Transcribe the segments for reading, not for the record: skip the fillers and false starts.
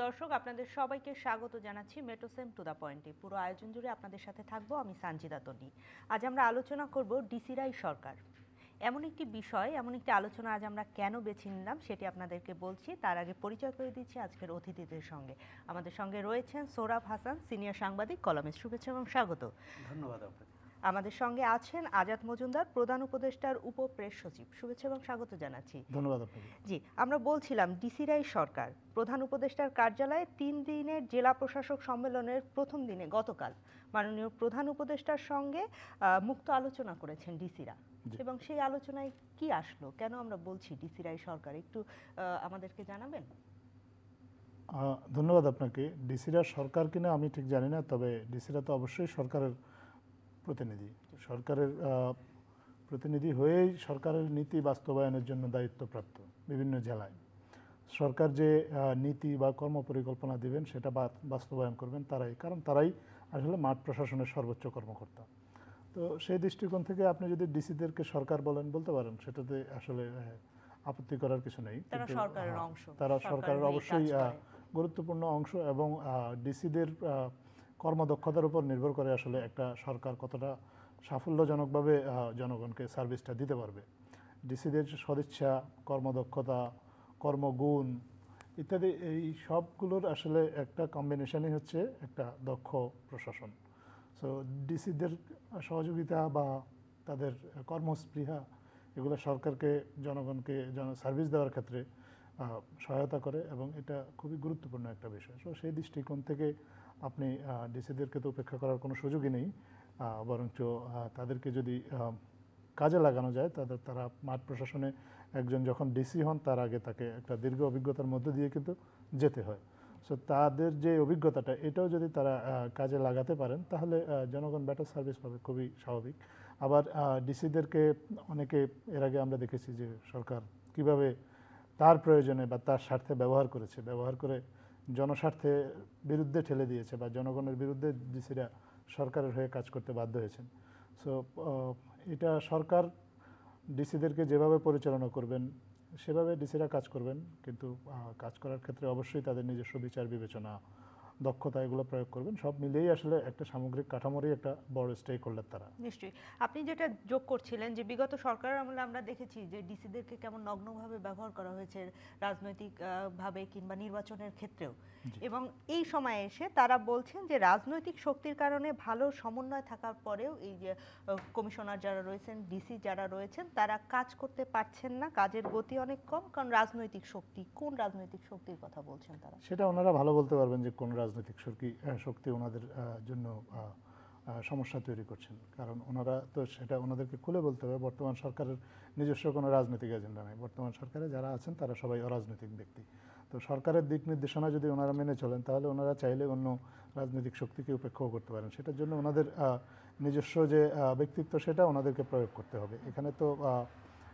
দর্শক, আপনাদের সবাইকে স্বাগত জানাচ্ছি মেট্রোসেম টু দ্য পয়েন্টে। পুরো আয়োজন জুড়ে আপনাদের সাথে থাকবো আমি সানজিদা তন্নি। আজ আমরা আলোচনা করব ডিসিরাই সরকার। এমন একটি বিষয়, এমন একটি আলোচনা আজ আমরা কেন বেছে নিলাম সেটি আপনাদেরকে বলছি। তার আগে পরিচয় করে দিচ্ছি আজকের অতিথিদের সঙ্গে। আমাদের সঙ্গে রয়েছেন সোহরাব হাসান, সিনিয়র সাংবাদিক, কলামিস্ট। শুভেচ্ছা এবং স্বাগত। ধন্যবাদ আপনাকে। আমাদের সঙ্গে আছেন আজাদ মজুমদার, প্রধান উপদেষ্টার উপপ্রেস সচিব। শুভেচ্ছা এবং স্বাগত জানাচ্ছি। ধন্যবাদ আপনাকে। জি, আমরা বলছিলাম ডিসিরাই সরকার। প্রধান উপদেষ্টার কার্যালয়ে 3 দিনের জেলা প্রশাসক সম্মেলনের প্রথম দিনে গতকাল মাননীয় প্রধান উপদেষ্টার সঙ্গে মুক্ত আলোচনা করেছেন ডিসিরা, এবং সেই আলোচনায় কি আসলো, কেন আমরা বলছি ডিসিরাই সরকার, একটু আমাদেরকে জানাবেন? ধন্যবাদ আপনাকে। ডিসিরা সরকার কিনা আমি ঠিক জানি না, তবে ডিসিরা তো অবশ্যই সরকারের প্রতিনিধি। সরকারের প্রতিনিধি হয়েই সরকারের নীতি বাস্তবায়নের জন্য দায়িত্বপ্রাপ্ত বিভিন্ন জেলায়। সরকার যে নীতি বা কর্মপরিকল্পনা দিবেন সেটা বাস্তবায়ন করবেন তারাই, কারণ তারাই আসলে মাঠ প্রশাসনের সর্বোচ্চ কর্মকর্তা। তো সেই দৃষ্টিকোণ থেকে আপনি যদি ডিসিদেরকে সরকার বলতে পারেন, সেটাতে আসলে আপত্তি করার কিছু নেই। তারা সরকারের অবশ্যই গুরুত্বপূর্ণ অংশ, এবং ডিসিদের কর্মদক্ষতার উপর নির্ভর করে আসলে একটা সরকার কতটা সাফল্যজনকভাবে জনগণকে সার্ভিসটা দিতে পারবে। ডিসিদের সদিচ্ছা, কর্মদক্ষতা, কর্মগুণ ইত্যাদি, এই সবগুলোর আসলে একটা কম্বিনেশনই হচ্ছে একটা দক্ষ প্রশাসন। সো ডিসিদের সহযোগিতা বা তাদের কর্মস্পৃহা এগুলো সরকারকে, জনগণকে সার্ভিস দেওয়ার ক্ষেত্রে সহায়তা করে, এবং এটা খুবই গুরুত্বপূর্ণ একটা বিষয়। সো সেই দৃষ্টিকোণ থেকে আপনি ডিসিদেরকে তো উপেক্ষা করার কোনো সুযোগই নেই, বরঞ্চ তাদেরকে যদি কাজে লাগানো যায়, তারা মাঠ প্রশাসনে একজন যখন ডিসি হন তার আগে তাকে একটা দীর্ঘ অভিজ্ঞতার মধ্য দিয়ে কিন্তু যেতে হয়। সো তাদের যে অভিজ্ঞতাটা, এটাও যদি তারা কাজে লাগাতে পারেন তাহলে জনগণ বেটার সার্ভিস পাবে, খুবই স্বাভাবিক। আবার ডিসিদেরকে অনেকে এর আগে আমরা দেখেছি যে সরকার কিভাবে তার প্রয়োজনে বা তার স্বার্থে ব্যবহার করে জনস্বার্থে বিরুদ্ধে ঠেলে দিয়েছে, বা জনগণের বিরুদ্ধে ডিসিরা সরকারের হয়ে কাজ করতে বাধ্য হয়েছেন। সো এটা সরকার ডিসিদেরকে যেভাবে পরিচালনা করবেন সেভাবে ডিসিরা কাজ করবেন, কিন্তু কাজ করার ক্ষেত্রে অবশ্যই তাদের নিজস্ব বিচার বিবেচনা, দক্ষতা এগুলো প্রয়োগ করবেন। সব মিলিয়েই আসলে একটা সামগ্রিক কাঠামোরই একটা বড় স্টেক হোল্ডার তারা। নিশ্চয়ই। আপনি যেটা যোগ করছিলেন যে বিগত সরকারের আমলে আমরা দেখেছি যে ডিসিদেরকে কেমন নগ্নভাবে ব্যবহার করা হয়েছে রাজনৈতিক ভাবে কিংবা নির্বাচনের ক্ষেত্রেও, এবং এই সময়ে এসে তারা বলছেন যে রাজনৈতিক শক্তির কারণে ভালো সমন্বয় থাকার পরেও এই যে কমিশনার যারা রয়েছেন, ডিসি যারা রয়েছেন, তারা কাজ করতে পারছেন না, কাজের গতি অনেক কম, কারণ রাজনৈতিক শক্তি। কোন রাজনৈতিক শক্তির কথা বলছেন তারা? সেটা ওনারা ভালো বলতে পারবেন যে কোন রাজনৈতিক শক্তি ওনাদের জন্য সমস্যা তৈরি করছেন, কারণ ওনারা তো সেটা ওনাদেরকে খুলে বলতে হবে। বর্তমান সরকারের নিজস্ব কোনো রাজনৈতিক এজেন্ডা নেই। বর্তমান সরকারে যারা আছেন তারা সবাই অরাজনৈতিক ব্যক্তি। তো সরকারের দিক নির্দেশনা যদি ওনারা মেনে চলেন, তাহলে ওনারা চাইলে অন্য রাজনৈতিক শক্তিকে উপেক্ষাও করতে পারেন। সেটার জন্য ওনাদের নিজস্ব যে ব্যক্তিত্ব সেটা ওনাদেরকে প্রয়োগ করতে হবে। এখানে তো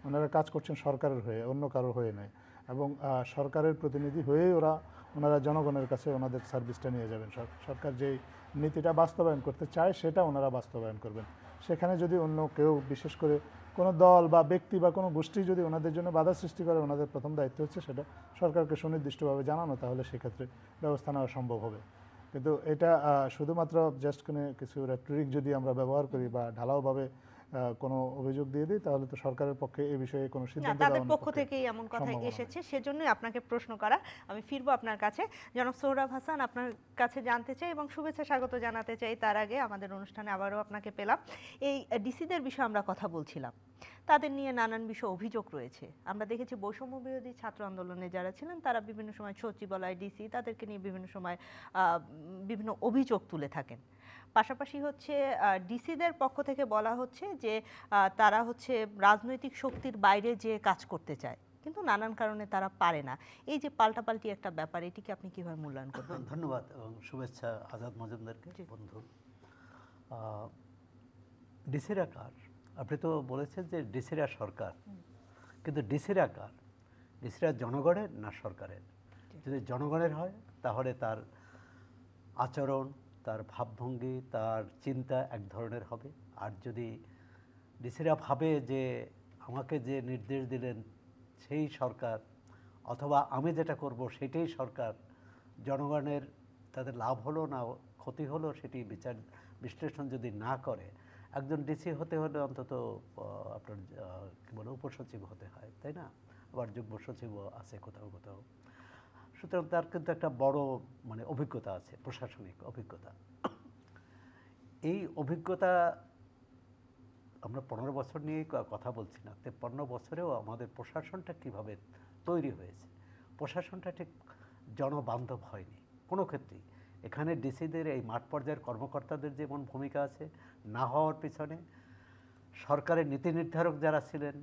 ওনারা কাজ করছেন সরকারের হয়ে, অন্য কারোর হয়ে নয়, এবং সরকারের প্রতিনিধি হয়েই ওনারা জনগণের কাছে ওনাদের সার্ভিসটা নিয়ে যাবেন। সরকার যেই নীতিটা বাস্তবায়ন করতে চায় সেটা ওনারা বাস্তবায়ন করবেন। সেখানে যদি অন্য কেউ, বিশেষ করে কোনো দল বা ব্যক্তি বা কোনো গোষ্ঠী যদি ওনাদের জন্য বাধা সৃষ্টি করে, ওনাদের প্রথম দায়িত্ব হচ্ছে সেটা সরকারকে সুনির্দিষ্টভাবে জানানো, তাহলে সেক্ষেত্রে ব্যবস্থা নেওয়া সম্ভব হবে। কিন্তু এটা শুধুমাত্র জাস্ট কোনো কিছু রেটরিক যদি আমরা ব্যবহার করি বা ঢালাওভাবে কোনো অভিযোগ দিয়ে দিই, তাহলে তো সরকারের পক্ষে এই বিষয়ে কোনো সিদ্ধান্ত তাদের পক্ষ থেকেই এমন কথা এসেছে, সেজন্যই আপনাকে প্রশ্ন করা। আমি ফিরবো আপনার কাছে। জনাব সোহরাব হাসান, আপনার কাছে জানতে চাই এবং শুভেচ্ছা স্বাগত জানাতে চাই তার আগে আমাদের অনুষ্ঠানে আবারও আপনাকে পেলাম। এই ডিসিদের বিষয়ে আমরা কথা বলছিলাম, তাদের নিয়ে নানান বিষয় অভিযোগ রয়েছে। আমরা দেখেছি বৈষম্য বিরোধী ছাত্র আন্দোলনে যারা ছিলেন তারা বিভিন্ন সময় সচিবালয়, ডিসি তাদেরকে নিয়ে বিভিন্ন সময় বিভিন্ন অভিযোগ তুলে থাকেন। পাশাপাশি হচ্ছে ডিসিদের পক্ষ থেকে বলা হচ্ছে যে তারা হচ্ছে রাজনৈতিক শক্তির বাইরে যে কাজ করতে চায়, কিন্তু নানান কারণে তারা পারে না। এই যে পাল্টাপাল্টি একটা ব্যাপার, এটিকে আপনি কিভাবে মূল্যায়ন করবেন? ধন্যবাদ এবং শুভেচ্ছা আজাদ মজুমদারকে। বন্ধু, ডিসিরা কার? আপনি তো বলেছেন যে ডিসিরা সরকার, কিন্তু ডিসিরা কার? ডিসিরা জনগণের না সরকারের? যদি জনগণের হয় তাহলে তার আচরণ, তার ভাবভঙ্গি, তার চিন্তা এক ধরনের হবে। আর যদি ডিসিরা ভাবে যে আমাকে যে নির্দেশ দিলেন সেই সরকার, অথবা আমি যেটা করব সেটাই সরকার জনগণের তাদের লাভ হলো না ক্ষতি হলো সেটি বিচার বিশ্লেষণ যদি না করে, একজন ডিসি হতে হলে অন্তত আপনার কী বলে উপসচিব হতে হয়, তাই না? আবার যুগ্ম সচিবও আছে কোথাও কোথাও। সুতরাং তার কিন্তু একটা বড় মানে অভিজ্ঞতা আছে, প্রশাসনিক অভিজ্ঞতা। এই অভিজ্ঞতা আমরা 15 বছর নিয়ে কথা বলছি না, 53 বছরেও আমাদের প্রশাসনটা কিভাবে তৈরি হয়েছে, প্রশাসনটা ঠিক জনবান্ধব হয়নি কোনো ক্ষেত্রেই। এখানে ডিসিদের এই মাঠ পর্যায়ের কর্মকর্তাদের যেমন ভূমিকা আছে না হওয়ার পিছনে, সরকারের নীতি নির্ধারক যারা ছিলেন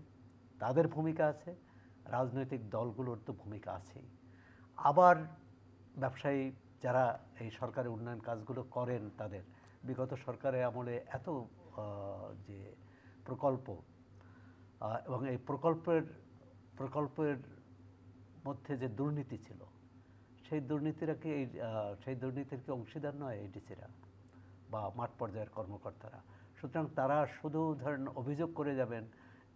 তাদের ভূমিকা আছে, রাজনৈতিক দলগুলোর তো ভূমিকা আছেই, আবার ব্যবসায়ী যারা এই সরকারের উন্নয়ন কাজগুলো করেন তাদের বিগত সরকারের আমলে এত যে প্রকল্প এবং এই প্রকল্পের মধ্যে যে দুর্নীতি ছিল, সেই দুর্নীতির কি অংশীদার নয় এই ডিসিরা বা মাঠ পর্যায়ের কর্মকর্তারা? সুতরাং তারা শুধু ধরেন অভিযোগ করে যাবেন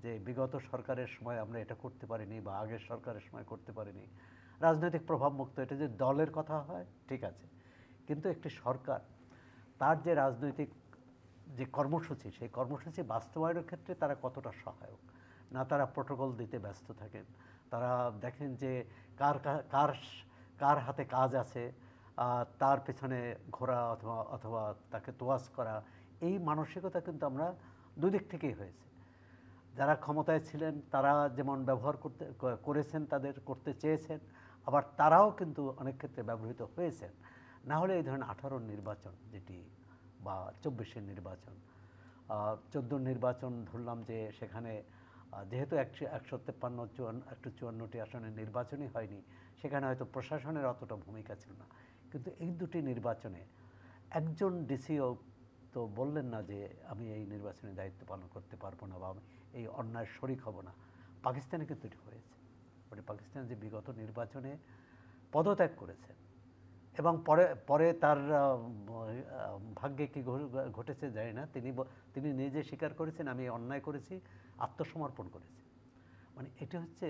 যে বিগত সরকারের সময় আমরা এটা করতে পারিনি বা আগের সরকারের সময় করতে পারিনি। রাজনৈতিক প্রভাব মুক্ত, এটা যে দলের কথা হয় ঠিক আছে, কিন্তু একটি সরকার তার যে রাজনৈতিক যে কর্মসূচি, সেই কর্মসূচি বাস্তবায়নের ক্ষেত্রে তারা কতটা সহায়ক না, তারা প্রোটোকল দিতে ব্যস্ত থাকেন, তারা দেখেন যে কার হাতে কাজ আছে, তার পেছনে ঘোরা অথবা তাকে তোয়াজ করা, এই মানসিকতা কিন্তু আমরা দুদিক থেকেই হয়েছে। যারা ক্ষমতায় ছিলেন তারা যেমন ব্যবহার করেছেন, তাদের করতে চেয়েছেন, আবার তারাও কিন্তু অনেক ক্ষেত্রে ব্যবহৃত হয়েছেন। না হলে এই ধরনের 18 নির্বাচন যেটি বা 24-এর নির্বাচন, 14 নির্বাচন ধরলাম যে সেখানে যেহেতু 153-154টি আসনের নির্বাচনই হয়নি, সেখানে হয়তো প্রশাসনের অতটা ভূমিকা ছিল না। কিন্তু এই দুটি নির্বাচনে একজন ডিসিও তো বললেন না যে আমি এই নির্বাচনে দায়িত্ব পালন করতে পারবো না বা আমি এই অন্যায় শরিক হব না। পাকিস্তানে কিন্তু এটি হয়েছে, মানে পাকিস্তান যে বিগত নির্বাচনে পদত্যাগ করেছেন এবং পরে তার ভাগ্যে কি ঘটেছে জানি না, তিনি নিজে স্বীকার করেছেন আমি অন্যায় করেছি, আত্মসমর্পণ করেছি। মানে এটা হচ্ছে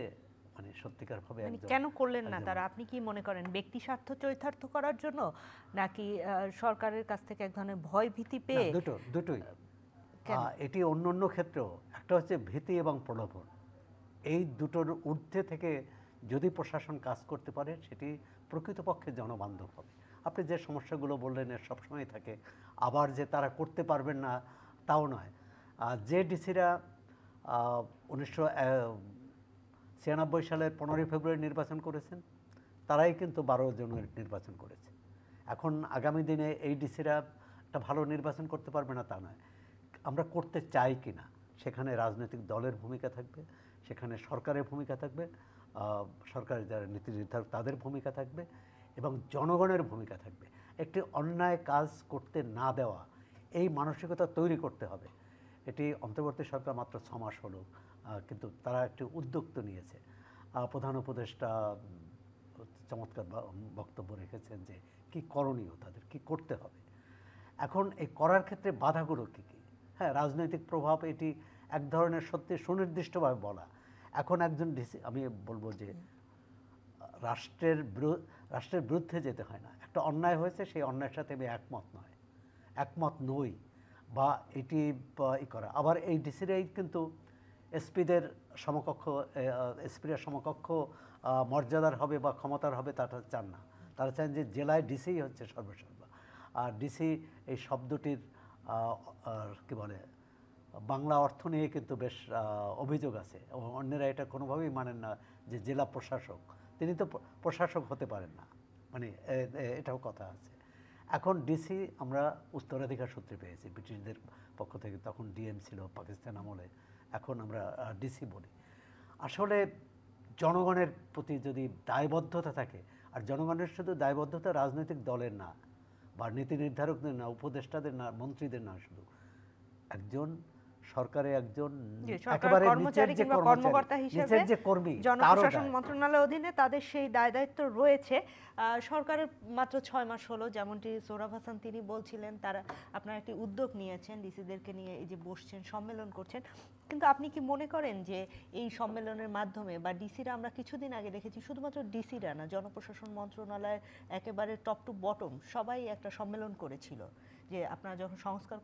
মানে সত্যিকারভাবে কেন করলেন না তারা? আপনি কি মনে করেন ব্যক্তি স্বার্থ চরিতার্থ করার জন্য, নাকি সরকারের কাছ থেকে এক ধরনের ভয় ভীতি পেয়ে? দুটোই। এটি অন্য ক্ষেত্রেও একটা হচ্ছে ভীতি এবং প্রলোভন, এই দুটোর ঊর্ধ্বে থেকে যদি প্রশাসন কাজ করতে পারে সেটি প্রকৃতপক্ষে জনবান্ধব হবে। আপনি যে সমস্যাগুলো বললেন এর সবসময় থাকে, আবার যে তারা করতে পারবেন না তাও নয়। যে ডিসিরা 1996 সালের 15 ফেব্রুয়ারি নির্বাচন করেছেন তারাই কিন্তু 12 জনের নির্বাচন করেছে। এখন আগামী দিনে এই ডিসিরা একটা ভালো নির্বাচন করতে পারবে না তা নয়, আমরা করতে চাই কি না সেখানে রাজনৈতিক দলের ভূমিকা থাকবে, সেখানে সরকারের ভূমিকা থাকবে, সরকারের যারা নীতি নির্ধারক তাদের ভূমিকা থাকবে এবং জনগণের ভূমিকা থাকবে। একটি অন্যায় কাজ করতে না দেওয়া, এই মানসিকতা তৈরি করতে হবে। এটি অন্তর্বর্তী সরকার মাত্র 6 মাস হলো, কিন্তু তারা একটি উদ্যোগ তো নিয়েছে। প্রধান উপদেষ্টা চমৎকার বক্তব্য রেখেছেন যে কি করণীয়, তাদের কি করতে হবে। এখন এই করার ক্ষেত্রে বাধাগুলো কী কী? হ্যাঁ, রাজনৈতিক প্রভাব এটি এক ধরনের সত্যি সুনির্দিষ্টভাবে বলা। এখন একজন ডিসি, আমি বলবো যে রাষ্ট্রের বিরুদ্ধে যেতে হয় না, একটা অন্যায় হয়েছে সেই অন্যায়ের সাথে আমি একমত নই বা এটি করা। আবার এই ডিসিরাই কিন্তু এসপিদের সমকক্ষ মর্যাদার হবে বা ক্ষমতার হবে তারা চান না, তারা চান যে জেলায় ডিসিই হচ্ছে সর্বসর্বা। আর ডিসি এই শব্দটির কি বলে বাংলা অর্থ নিয়ে কিন্তু বেশ অভিযোগ আছে এবং অন্যেরা এটা কোনোভাবেই মানেন না যে জেলা প্রশাসক, তিনি তো প্রশাসক হতে পারেন না, মানে এটাও কথা আছে। এখন ডিসি আমরা উত্তরাধিকার সূত্রে পেয়েছি ব্রিটিশদের পক্ষ থেকে, তখন ডিএম ছিল পাকিস্তান আমলে, এখন আমরা ডিসি বলি। আসলে জনগণের প্রতি যদি দায়বদ্ধতা থাকে, আর জনগণের শুধু দায়বদ্ধতা রাজনৈতিক দলের না বা নীতি নির্ধারকদের না, উপদেষ্টাদের না, মন্ত্রীদের না, শুধু একজন সরকারে একজন জি, সরকার একেবারে কর্মচারী নিচের যে কিংবা কর্মচারী, কর্মকর্তা হিসেবে নিচের যে কর্মী, তারও জনপ্রশাসন দায়। মন্ত্রণালয়ের অধীনে তাদের সেই দায় দায়িত্ব রয়েছে। সরকারের মাত্র 6 মাস হলো, যেমনটি সোহরাব হাসান তিনি বলছিলেন, তারা আপনারা একটি উদ্যোগ নিয়েছেন, ডিসিদেরকে নিয়ে এই যে বসছেন, সম্মেলন করছেন, কিন্তু আপনি কি মনে করেন যে এই সম্মেলনের মাধ্যমে বা ডিসিরা, আমরা কিছুদিন আগে দেখেছি শুধুমাত্র ডিসিরা না, জনপ্রশাসন মন্ত্রণালয়ের একেবারে টপ টু বটম সবাই একটা সম্মেলন করেছিল, যে আপনারা যখন সংস্কার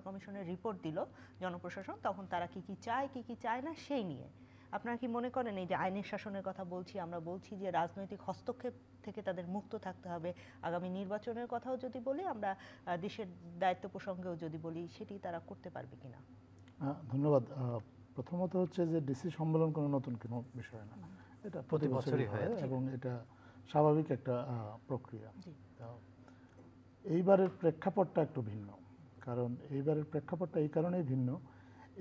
কমিশনের রিপোর্ট দিল জনপ্রশাসন, তখন তারা কি কি চায় কি কি চায় না সেই নিয়ে আপনারা কি মনে করেন এই যে আইনের শাসনের কথা বলছি, আমরা বলছি যে রাজনৈতিক হস্তক্ষেপ থেকে তাদের মুক্ত থাকতে হবে, আগামী নির্বাচনের কথাও যদি বলি, আমরা দেশের দায়িত্ব প্রসঙ্গেও যদি বলি, সেটি তারা করতে পারবে কিনা? ধন্যবাদ। প্রথমত হচ্ছে যে ডিসি সম্মেলন কোনো নতুন কোনো বিষয় না, এটা প্রতি বছরই হয় এবং এটা স্বাভাবিক একটা প্রক্রিয়া। এইবারের প্রেক্ষাপটটা একটু ভিন্ন, কারণ এইবারের প্রেক্ষাপটটা এই কারণেই ভিন্ন,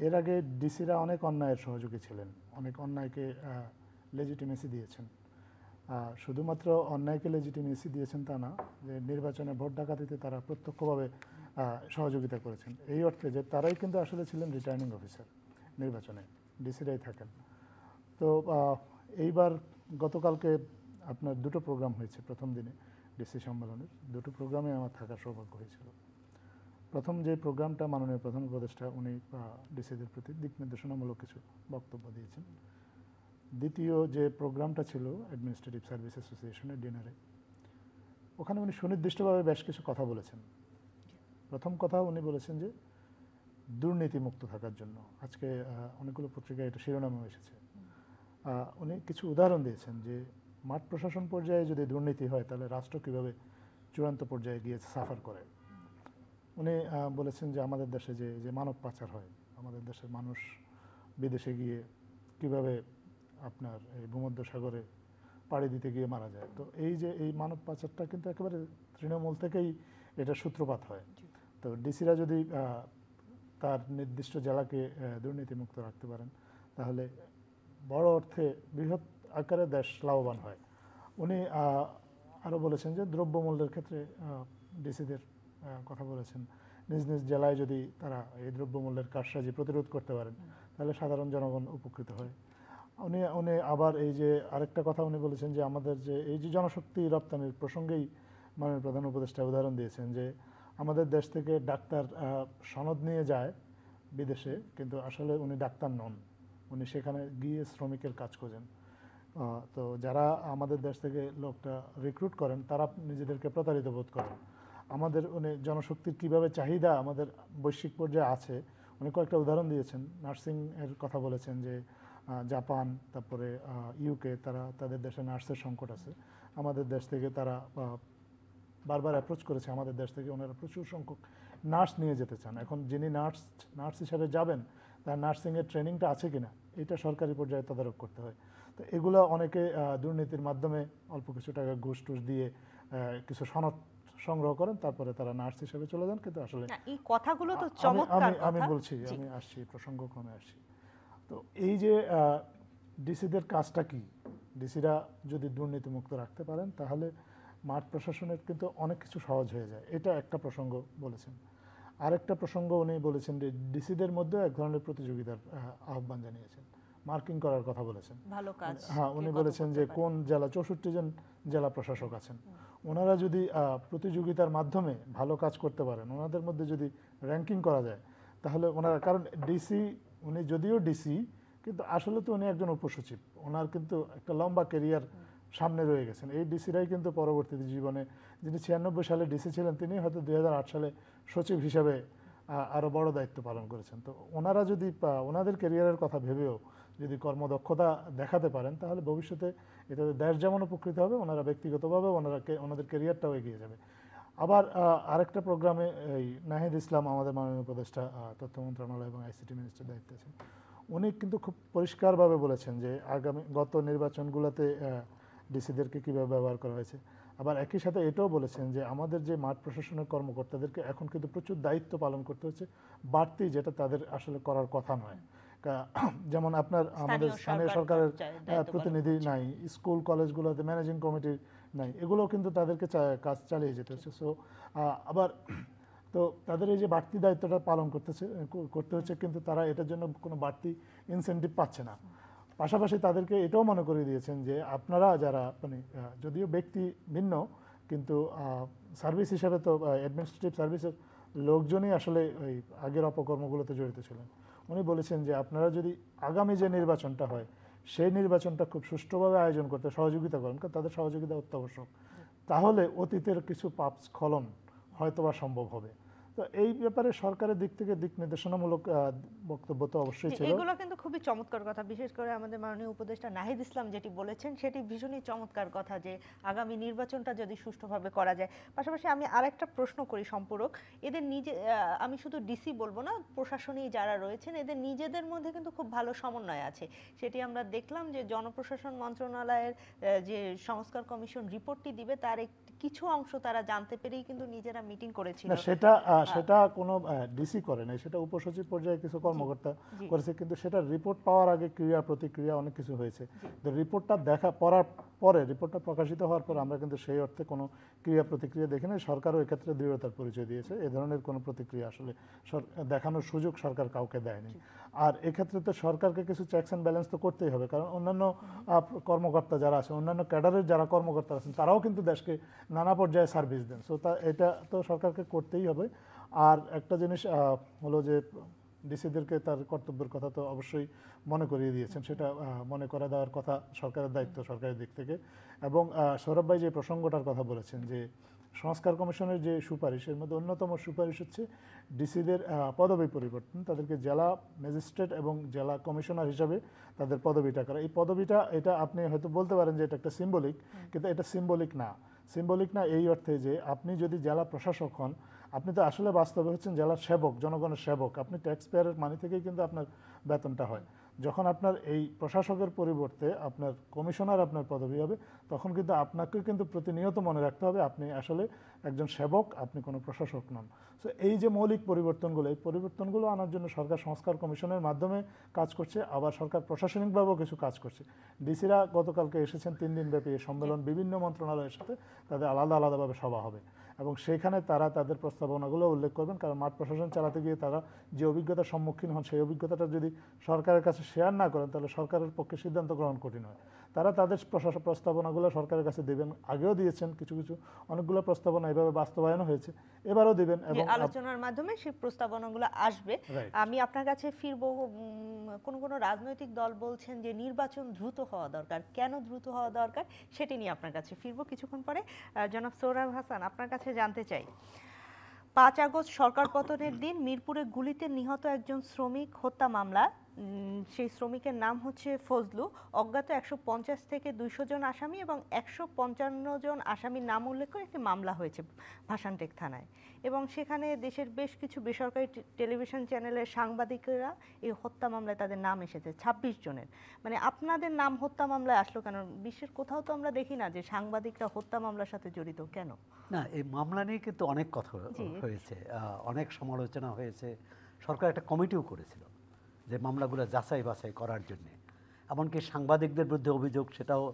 এর আগে ডিসিরা অনেক অন্যায়ের সহযোগী ছিলেন, অনেক অন্যায়কে লেজিটিমেসি দিয়েছেন। শুধুমাত্র অন্যায়কে লেজিটিমেসি দিয়েছেন তা না, যে নির্বাচনে ভোট ডাকাতিতে তারা প্রত্যক্ষভাবে সহযোগিতা করেছেন, এই অর্থে যে তারাই কিন্তু আসলে ছিলেন রিটার্নিং অফিসার নির্বাচনে, ডিসিরাই থাকেন। তো এইবার গতকালকে আপনার দুটো প্রোগ্রাম হয়েছে প্রথম দিনে ডিসি সম্মেলনের, দুটো প্রোগ্রামে আমার থাকার সৌভাগ্য হয়েছিল। প্রথম যে প্রোগ্রামটা মাননীয় প্রধান উপদেষ্টা উনি ডিসিদের প্রতি দিক নির্দেশনামূলক কিছু বক্তব্য দিয়েছেন। দ্বিতীয় যে প্রোগ্রামটা ছিল অ্যাডমিনিস্ট্রেটিভ সার্ভিস অ্যাসোসিয়েশনের ডিনারে, ওখানে উনি সুনির্দিষ্টভাবে বেশ কিছু কথা বলেছেন। প্রথম কথা উনি বলেছেন যে দুর্নীতিমুক্ত থাকার জন্য, আজকে অনেকগুলো পত্রিকায় এটা শিরোনামে এসেছে, উনি কিছু উদাহরণ দিয়েছেন যে মাঠ প্রশাসন পর্যায়ে যদি দুর্নীতি হয় তাহলে রাষ্ট্র কীভাবে চূড়ান্ত পর্যায়ে গিয়ে সাফার করে। উনি বলেছেন যে আমাদের দেশে যে মানব পাচার হয়, আমাদের দেশের মানুষ বিদেশে গিয়ে কিভাবে আপনার এই ভূমধ্যসাগরে পাড়ি দিতে গিয়ে মারা যায়। তো এই মানব পাচারটা কিন্তু একেবারে তৃণমূল থেকেই এটা সূত্রপাত হয়। তো ডিসিরা যদি তার নির্দিষ্ট জেলাকে দুর্নীতিমুক্ত রাখতে পারেন তাহলে বড় অর্থে বৃহৎ আকারে দেশ লাভবান হয়। উনি আরও বলেছেন যে দ্রব্যমূল্যের ক্ষেত্রে ডিসিদের কথা বলেছেন, নিজ নিজ জেলায় যদি তারা এই দ্রব্যমূল্যের কারসাজি প্রতিরোধ করতে পারেন তাহলে সাধারণ জনগণ উপকৃত হয়। উনি আবার এই যে আরেকটা কথা উনি বলেছেন যে আমাদের যে এই যে জনশক্তি রপ্তানির প্রসঙ্গেই মাননীয় প্রধান উপদেষ্টা উদাহরণ দিয়েছেন যে আমাদের দেশ থেকে ডাক্তার সনদ নিয়ে যায় বিদেশে, কিন্তু আসলে উনি ডাক্তার নন, উনি সেখানে গিয়ে শ্রমিকের কাজ করেন। তো যারা আমাদের দেশ থেকে লোকটা রিক্রুট করেন তারা নিজেদেরকে প্রতারিত বোধ করেন। আমাদের উনি জনশক্তির কীভাবে চাহিদা আমাদের বৈশ্বিক পর্যায়ে আছে, উনি কয়েকটা উদাহরণ দিয়েছেন। নার্সিংয়ের কথা বলেছেন যে জাপান, তারপরে ইউকে, তারা তাদের দেশে নার্সের সংকট আছে, আমাদের দেশ থেকে তারা বারবার অ্যাপ্রোচ করেছে, আমাদের দেশ থেকে ওনারা প্রচুর সংখ্যক নার্স নিয়ে যেতে চান। এখন যিনি নার্স হিসাবে যাবেন তার নার্সিংয়ের ট্রেনিংটা আছে কিনা এটা সরকারি পর্যায়ে তদারক করতে হয়। তো এগুলো অনেকে দুর্নীতির মাধ্যমে অল্প কিছু টাকা ঘুষ টুস দিয়ে কিছু সনদ সংগ্রহ করেন, তারপরে তারা নার্স হিসেবে চলে যান। কিন্তু আসলে এই কথাগুলো তো চমৎকার কথা। আমি বলছি, আমি আসছি প্রসঙ্গক্রমে আসছি। তো এই যে ডিসিদের কাজটা কি, ডিসিরা যদি দুর্নীতিমুক্ত রাখতে পারেন তাহলে মাঠ প্রশাসনের কিন্তু অনেক কিছু সহজ হয়ে যায়, এটা একটা প্রসঙ্গ বলেছেন। আরেকটা প্রসঙ্গ উনি বলেছেন যে ডিসিদের মধ্যে এক ধরনের প্রতিযোগিতার আহ্বান জানিয়েছেন, মার্কিং করার কথা বলেছেন। ভালো কাজ, হ্যাঁ, উনি বলেছেন যে কোন জেলা 64 জন জেলা প্রশাসক আছেন, ওনারা যদি প্রতিযোগিতার মাধ্যমে ভালো কাজ করতে পারেন, ওনাদের মধ্যে যদি র্যাঙ্কিং করা যায় তাহলে ওনারা, কারণ ডিসি উনি যদিও ডিসি কিন্তু আসলে তো উনি একজন উপসচিব, ওনার কিন্তু একটা লম্বা কেরিয়ার সামনে রয়ে গেছেন। এই ডিসিরাই কিন্তু পরবর্তীতে জীবনে, যিনি 96 সালে ডিসি ছিলেন তিনি হয়তো 2008 সালে সচিব হিসাবে আরও বড় দায়িত্ব পালন করেছেন। তো ওনারা যদি ওনাদের কেরিয়ারের কথা ভেবেও যদি কর্মদক্ষতা দেখাতে পারেন তাহলে ভবিষ্যতে এটাতে দেশ যেমন উপকৃত হবে, ওনারা ব্যক্তিগতভাবে ওনাদের কেরিয়ারটাও এগিয়ে যাবে। আবার আরেকটা প্রোগ্রামে এই নাহিদ ইসলাম, আমাদের মাননীয় উপদেষ্টা তথ্য মন্ত্রণালয় এবং আইসিটি মিনিস্টার দায়িত্বে আছেন, উনি কিন্তু খুব পরিষ্কারভাবে বলেছেন যে গত নির্বাচনগুলোতে ডিসিদেরকে কীভাবে ব্যবহার করা হয়েছে। আবার একই সাথে এটাও বলেছেন যে আমাদের যে মাঠ প্রশাসনের কর্মকর্তাদেরকে এখন কিন্তু প্রচুর দায়িত্ব পালন করতে হচ্ছে বাড়তি, যেটা তাদের আসলে করার কথা নয়। যেমন আমাদের স্থানীয় সরকারের প্রতিনিধি নাই, স্কুল কলেজগুলোতে ম্যানেজিং কমিটি নাই, এগুলো কিন্তু তাদেরকে কাজ চালিয়ে যেতে হচ্ছে। সো আবার তো তাদের এই যে বাড়তি দায়িত্বটা পালন করতে হচ্ছে, কিন্তু তারা এটার জন্য কোনো বাড়তি ইনসেনটিভ পাচ্ছে না। পাশাপাশি তাদেরকে এটাও মনে করে দিয়েছেন যে আপনারা যারা মানে যদিও ব্যক্তি ভিন্ন, কিন্তু সার্ভিস হিসাবে তো অ্যাডমিনিস্ট্রেটিভ সার্ভিসের লোকজনই আসলে ওই আগের অপকর্মগুলোতে জড়িত ছিলেন। উনি বলেছেন যে আপনারা যদি আগামী যে নির্বাচনটা হয় সেই নির্বাচনটা খুব সুষ্ঠুভাবে আয়োজন করতে সহযোগিতা করেন, কারণ তাদের সহযোগিতা অত্যাবশ্যক, তাহলে অতীতের কিছু পাপ স্খলন হয়তোবা সম্ভব হবে। তো এই ব্যাপারে সরকারের দিক থেকে দিক নির্দেশনামূলক বক্তব্য তো অবশ্যই ছিল। এগুলো কিন্তু খুবই চমৎকার কথা, বিশেষ করে আমাদের মাননীয় উপদেষ্টা নাহিদ ইসলাম যেটি বলেছেন সেটি ভীষণই চমৎকার কথা, যে আগামী নির্বাচনটা যদি সুষ্ঠুভাবে করা যায়। পাশাপাশি আমি আরেকটা প্রশ্ন করি সম্পূরক, এদের আমি শুধু ডিসি বলবো না, প্রশাসনেই যারা রয়েছেন এদের নিজেদের মধ্যে কিন্তু খুব ভালো সমন্বয় আছে। সেটি আমরা দেখলাম যে জনপ্রশাসন মন্ত্রণালয়ের যে সংস্কার কমিশন রিপোর্টটি দিবে তার কিছু অংশ তারা জানতে পেরেই কিন্তু নিজেরা মিটিং করেছিল। সেটা কোনো ডিসি করে নাই, সেটা উপসচিব পর্যায়ে কিছু কর্মকর্তা করেছে, কিন্তু সেটা রিপোর্ট পাওয়ার আগে ক্রিয়া প্রতিক্রিয়া অনেক কিছু হয়েছে। তো রিপোর্টটা পড়ার পরে, রিপোর্টটা প্রকাশিত হওয়ার পর আমরা কিন্তু সেই অর্থে কোনো ক্রিয়া প্রতিক্রিয়া দেখি না। সরকারও এক্ষেত্রে দৃঢ়তার পরিচয় দিয়েছে, এ ধরনের কোনো প্রতিক্রিয়া আসলে দেখানোর সুযোগ সরকার কাউকে দেয়নি। আর এক্ষেত্রে তো সরকারকে কিছু চেকস অ্যান্ড ব্যালেন্স তো করতেই হবে, কারণ অন্যান্য কর্মকর্তা যারা আছে, অন্যান্য ক্যাডারের যারা কর্মকর্তা আছেন, তারাও কিন্তু দেশকে নানা পর্যায়ে সার্ভিস দেন। সো এটা তো সরকারকে করতেই হবে। আর একটা জিনিস হলো যে ডিসিদেরকে তার কর্তব্যের কথা তো অবশ্যই মনে করিয়ে দিয়েছেন, সেটা মনে করে দেওয়ার কথা সরকারের দায়িত্ব, সরকারের দিক থেকে। এবং সৌরভ ভাই যে প্রসঙ্গটার কথা বলেছেন যে সংস্কার কমিশনের যে সুপারিশের মধ্যে অন্যতম সুপারিশ হচ্ছে ডিসিদের পদবি পরিবর্তন, তাদেরকে জেলা ম্যাজিস্ট্রেট এবং জেলা কমিশনার হিসাবে তাদের পদবিটা করা। এই পদবিটা, এটা আপনি হয়তো বলতে পারেন যে এটা একটা সিম্বলিক, কিন্তু এটা সিম্বলিক না এই অর্থে যে আপনি যদি জেলা প্রশাসক হন, আপনি তো আসলে বাস্তবে হচ্ছেন জেলার সেবক, জনগণের সেবক। আপনি ট্যাক্স পেয়ারের মানি থেকেই কিন্তু আপনার বেতনটা হয়। যখন আপনার এই প্রশাসকের পরিবর্তে আপনার কমিশনার আপনার পদবি হবে, তখন কিন্তু আপনাকে কিন্তু প্রতিনিয়ত মনে রাখতে হবে আপনি আসলে একজন সেবক, আপনি কোনো প্রশাসক নন। সো এই যে মৌলিক পরিবর্তনগুলো, এই পরিবর্তনগুলো আনার জন্য সরকার সংস্কার কমিশনের মাধ্যমে কাজ করছে, আবার সরকার প্রশাসনিকভাবেও কিছু কাজ করছে। ডিসিরা গতকালকে এসেছেন 3 দিন ব্যাপী এই সম্মেলন, বিভিন্ন মন্ত্রণালয়ের সাথে তাদের আলাদাভাবে সভা হবে এবং সেখানে তারা তাদের প্রস্তাবনাগুলো উল্লেখ করবেন। কারণ মাঠ প্রশাসন চালাতে গিয়ে তারা যে অভিজ্ঞতার সম্মুখীন হন, সেই অভিজ্ঞতাটা যদি সরকারের কাছে শেয়ার না করেন, তাহলে সরকারের পক্ষে সিদ্ধান্ত গ্রহণ কঠিন হয়। তারা তাদের প্রস্তাবনাগুলো সরকারের কাছে দেবেন, আগেও দিয়েছেন কিছু অনেকগুলো প্রস্তাবনা এভাবে বাস্তবায়ন হয়েছে, এবারও দিবেন এবং আলোচনার মাধ্যমে সেই প্রস্তাবনাগুলো আসবে। আমি আপনার কাছে ফিরবো, কোন রাজনৈতিক দল বলছেন যে নির্বাচন দ্রুত হওয়া দরকার, কেন দ্রুত হওয়া দরকার সেটি নিয়ে আপনার কাছে ফিরবো কিছুক্ষণ পরে। জনাব সোহরাব হাসান, আপনার কাছে জানতে চাই, 5 আগস্ট সরকার পতনের দিন মিরপুরে গুলিতে নিহত একজন শ্রমিক হত্যা মামলা, সেই শ্রমিকের নাম হচ্ছে ফজলু, অজ্ঞাত 150 থেকে 200 জন আসামি এবং 155 জন আসামির নাম উল্লেখ করে একটি মামলা হয়েছে ভাসানটেক থানায়, এবং সেখানে দেশের বেশ কিছু বেসরকারি টেলিভিশন চ্যানেলের সাংবাদিকেরা এই হত্যা মামলায় তাদের নাম এসেছে 26 জনের। মানে আপনাদের নাম হত্যা মামলায় আসলো কেন? বিশ্বের কোথাও তো আমরা দেখি না যে সাংবাদিকরা হত্যা মামলার সাথে জড়িত, কেন? না, এই মামলা নিয়ে কিন্তু অনেক কথা হয়েছে, অনেক সমালোচনা হয়েছে। সরকার একটা কমিটিও করেছিল যে মামলাগুলো যাচাই বাছাই করার জন্যে, এমনকি সাংবাদিকদের বিরুদ্ধে অভিযোগ সেটাও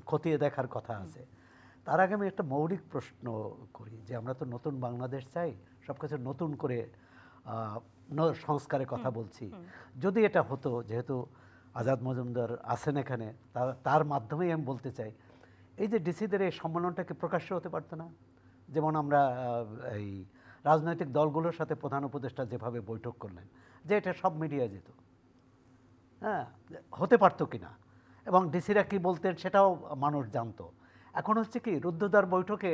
খতিয়ে দেখার কথা আছে। তার আগে আমি একটা মৌলিক প্রশ্ন করি যে আমরা তো নতুন বাংলাদেশ চাই, সব কিছু নতুন করে সংস্কারের কথা বলছি। যদি এটা হতো, যেহেতু আজাদ মজুমদার আছেন এখানে, তার মাধ্যমেই আমি বলতে চাই, এই যে ডিসিদের এই সম্মেলনটাকে প্রকাশ্য হতে পারতো না? যেমন আমরা এই রাজনৈতিক দলগুলোর সাথে প্রধান উপদেষ্টা যেভাবে বৈঠক করলেন, যে এটা সব মিডিয়ায় যেত, হ্যাঁ, হতে পারতো কিনা, এবং ডিসিরা কি বলতেন সেটাও মানুষ জানতো। এখন হচ্ছে কি, রুদ্ধদ্বার বৈঠকে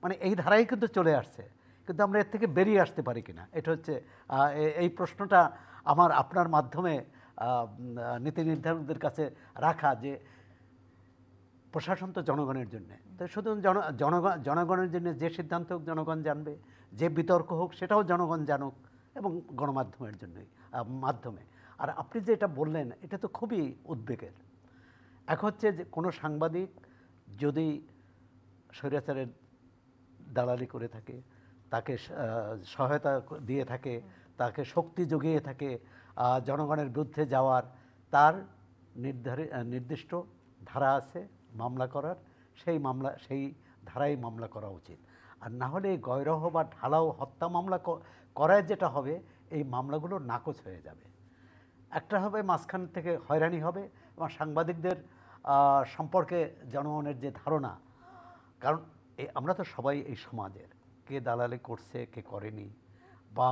মানে এই ধারাই কিন্তু চলে আসছে, কিন্তু আমরা এর থেকে বেরিয়ে আসতে পারি কিনা, এটা হচ্ছে এই প্রশ্নটা আমার আপনার মাধ্যমে নীতি নির্ধারকদের কাছে রাখা, যে প্রশাসন তো জনগণের জন্যে, তো শুধু জনগণের জন্য যে সিদ্ধান্ত হোক জনগণ জানবে, যে বিতর্ক হোক সেটাও জনগণ জানুক, এবং গণমাধ্যমের জন্যই মাধ্যমে। আর আপনি যে এটা বললেন এটা তো খুবই উদ্বেগের। এক হচ্ছে যে কোনো সাংবাদিক যদি স্বৈরাচারের দালালি করে থাকে, তাকে সহায়তা দিয়ে থাকে, তাকে শক্তি জুগিয়ে থাকে জনগণের বিরুদ্ধে যাওয়ার, তার নির্দিষ্ট ধারা আছে মামলা করার, সেই ধারায় মামলা করা উচিত। আর না হলে এই গয়রহ বা ঢালাও হত্যা মামলা করায় যেটা হবে, এই মামলাগুলো নাকচ হয়ে যাবে। একটা হবে মাঝখান থেকে হয়রানি হবে, এবং সাংবাদিকদের সম্পর্কে জনগণের যে ধারণা, কারণ আমরা তো সবাই এই সমাজের, কে দালালি করছে কে করেনি, বা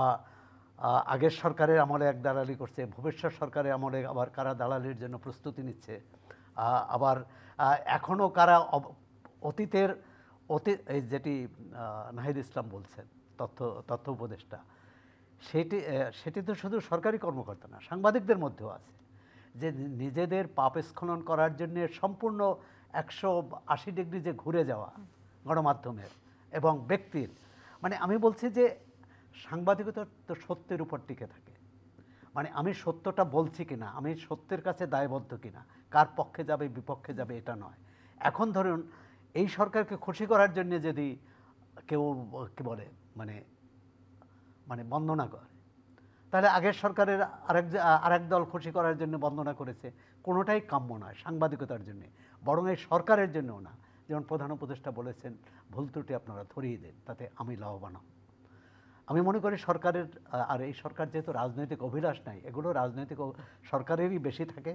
আগের সরকারের আমলে এক দালালি করছে, ভবিষ্যৎ সরকারের আমলে আবার কারা দালালির জন্য প্রস্তুতি নিচ্ছে, আবার এখনও কারা অতীতের এই যেটি নাহিদ ইসলাম বলছেন তথ্য উপদেষ্টা, সেটি তো শুধু সরকারি কর্মকর্তা না, সাংবাদিকদের মধ্যেও আছে, যে নিজেদের পাপ স্খলন করার জন্য সম্পূর্ণ 180 ডিগ্রি যে ঘুরে যাওয়া গণমাধ্যমের এবং ব্যক্তির, মানে আমি বলছি যে সাংবাদিকতা তো সত্যের উপর টিকে থাকে। মানে আমি সত্যটা বলছি কিনা, আমি সত্যের কাছে দায়বদ্ধ কিনা, কার পক্ষে যাবে বিপক্ষে যাবে এটা নয়। এখন ধরুন এই সরকারকে খুশি করার জন্য যদি কেউ কি বলে মানে মানে বন্দনা করে, তাহলে আগের সরকারের আরেক দল খুশি করার জন্য বন্দনা করেছে, কোনোটাই কাম্য নয় সাংবাদিকতার জন্য, বরং এই সরকারের জন্যও না। যেমন প্রধান উপদেষ্টা বলেছেন, ভুল ত্রুটি আপনারা ধরিয়ে দেন, তাতে আমি লাভবান হব। আমি মনে করি সরকারের, আর এই সরকার যেহেতু রাজনৈতিক অভিলাষ নাই, এগুলো রাজনৈতিক সরকারেরই বেশি থাকে,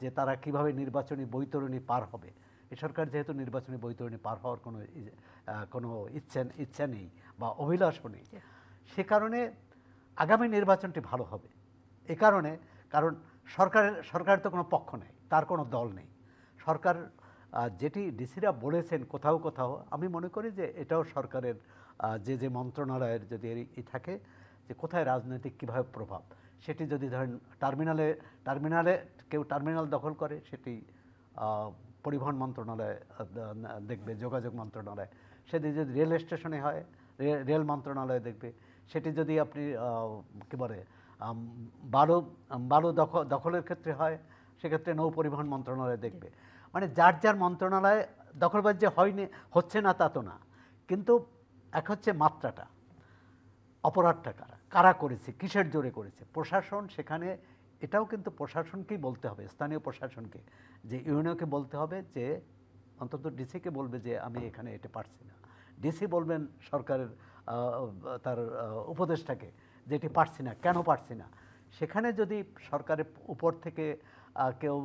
যে তারা কিভাবে নির্বাচনী বৈতরণী পার হবে। এই সরকার যেহেতু নির্বাচনী বৈতরণী পার হওয়ার কোনো ইচ্ছা নেই বা অভিলাষও নেই, সে কারণে আগামী নির্বাচনটি ভালো হবে। এ কারণে, কারণ সরকারের তো কোনো পক্ষ নেই, তার কোনো দল নেই। সরকার যেটি ডিসিরা বলেছেন কোথাও কোথাও, আমি মনে করি যে এটাও সরকারের যে মন্ত্রণালয়ের যদি থাকে যে কোথায় রাজনৈতিক কীভাবে প্রভাব, সেটি যদি ধরেন টার্মিনালে কেউ টার্মিনাল দখল করে, সেটি পরিবহন মন্ত্রণালয় দেখবে, যোগাযোগ মন্ত্রণালয়। সেটি যদি রেল স্টেশনে হয়, রেল মন্ত্রণালয় দেখবে। সেটি যদি আপনি কী বলে বালু দখলের ক্ষেত্রে হয়, সেক্ষেত্রে নৌ পরিবহন মন্ত্রণালয় দেখবে। মানে যার যার মন্ত্রণালয় দখলবাজ যে হচ্ছে না তা তো না, কিন্তু এক হচ্ছে মাত্রাটা, অপরাধটা কারা করেছে, কিসের জোরে করেছে। প্রশাসন সেখানে, এটাও কিন্তু প্রশাসনকেই বলতে হবে, স্থানীয় প্রশাসনকে, যে ইউনিয়নকে বলতে হবে, যে অন্তত ডিসিকে বলবে যে আমি এখানে এটা পারছি না। ডিসি বলবেন সরকারের তার উপদেষ্টাকে যে এটি পারছি না, কেন পারছি না। সেখানে যদি সরকারের উপর থেকে কেউ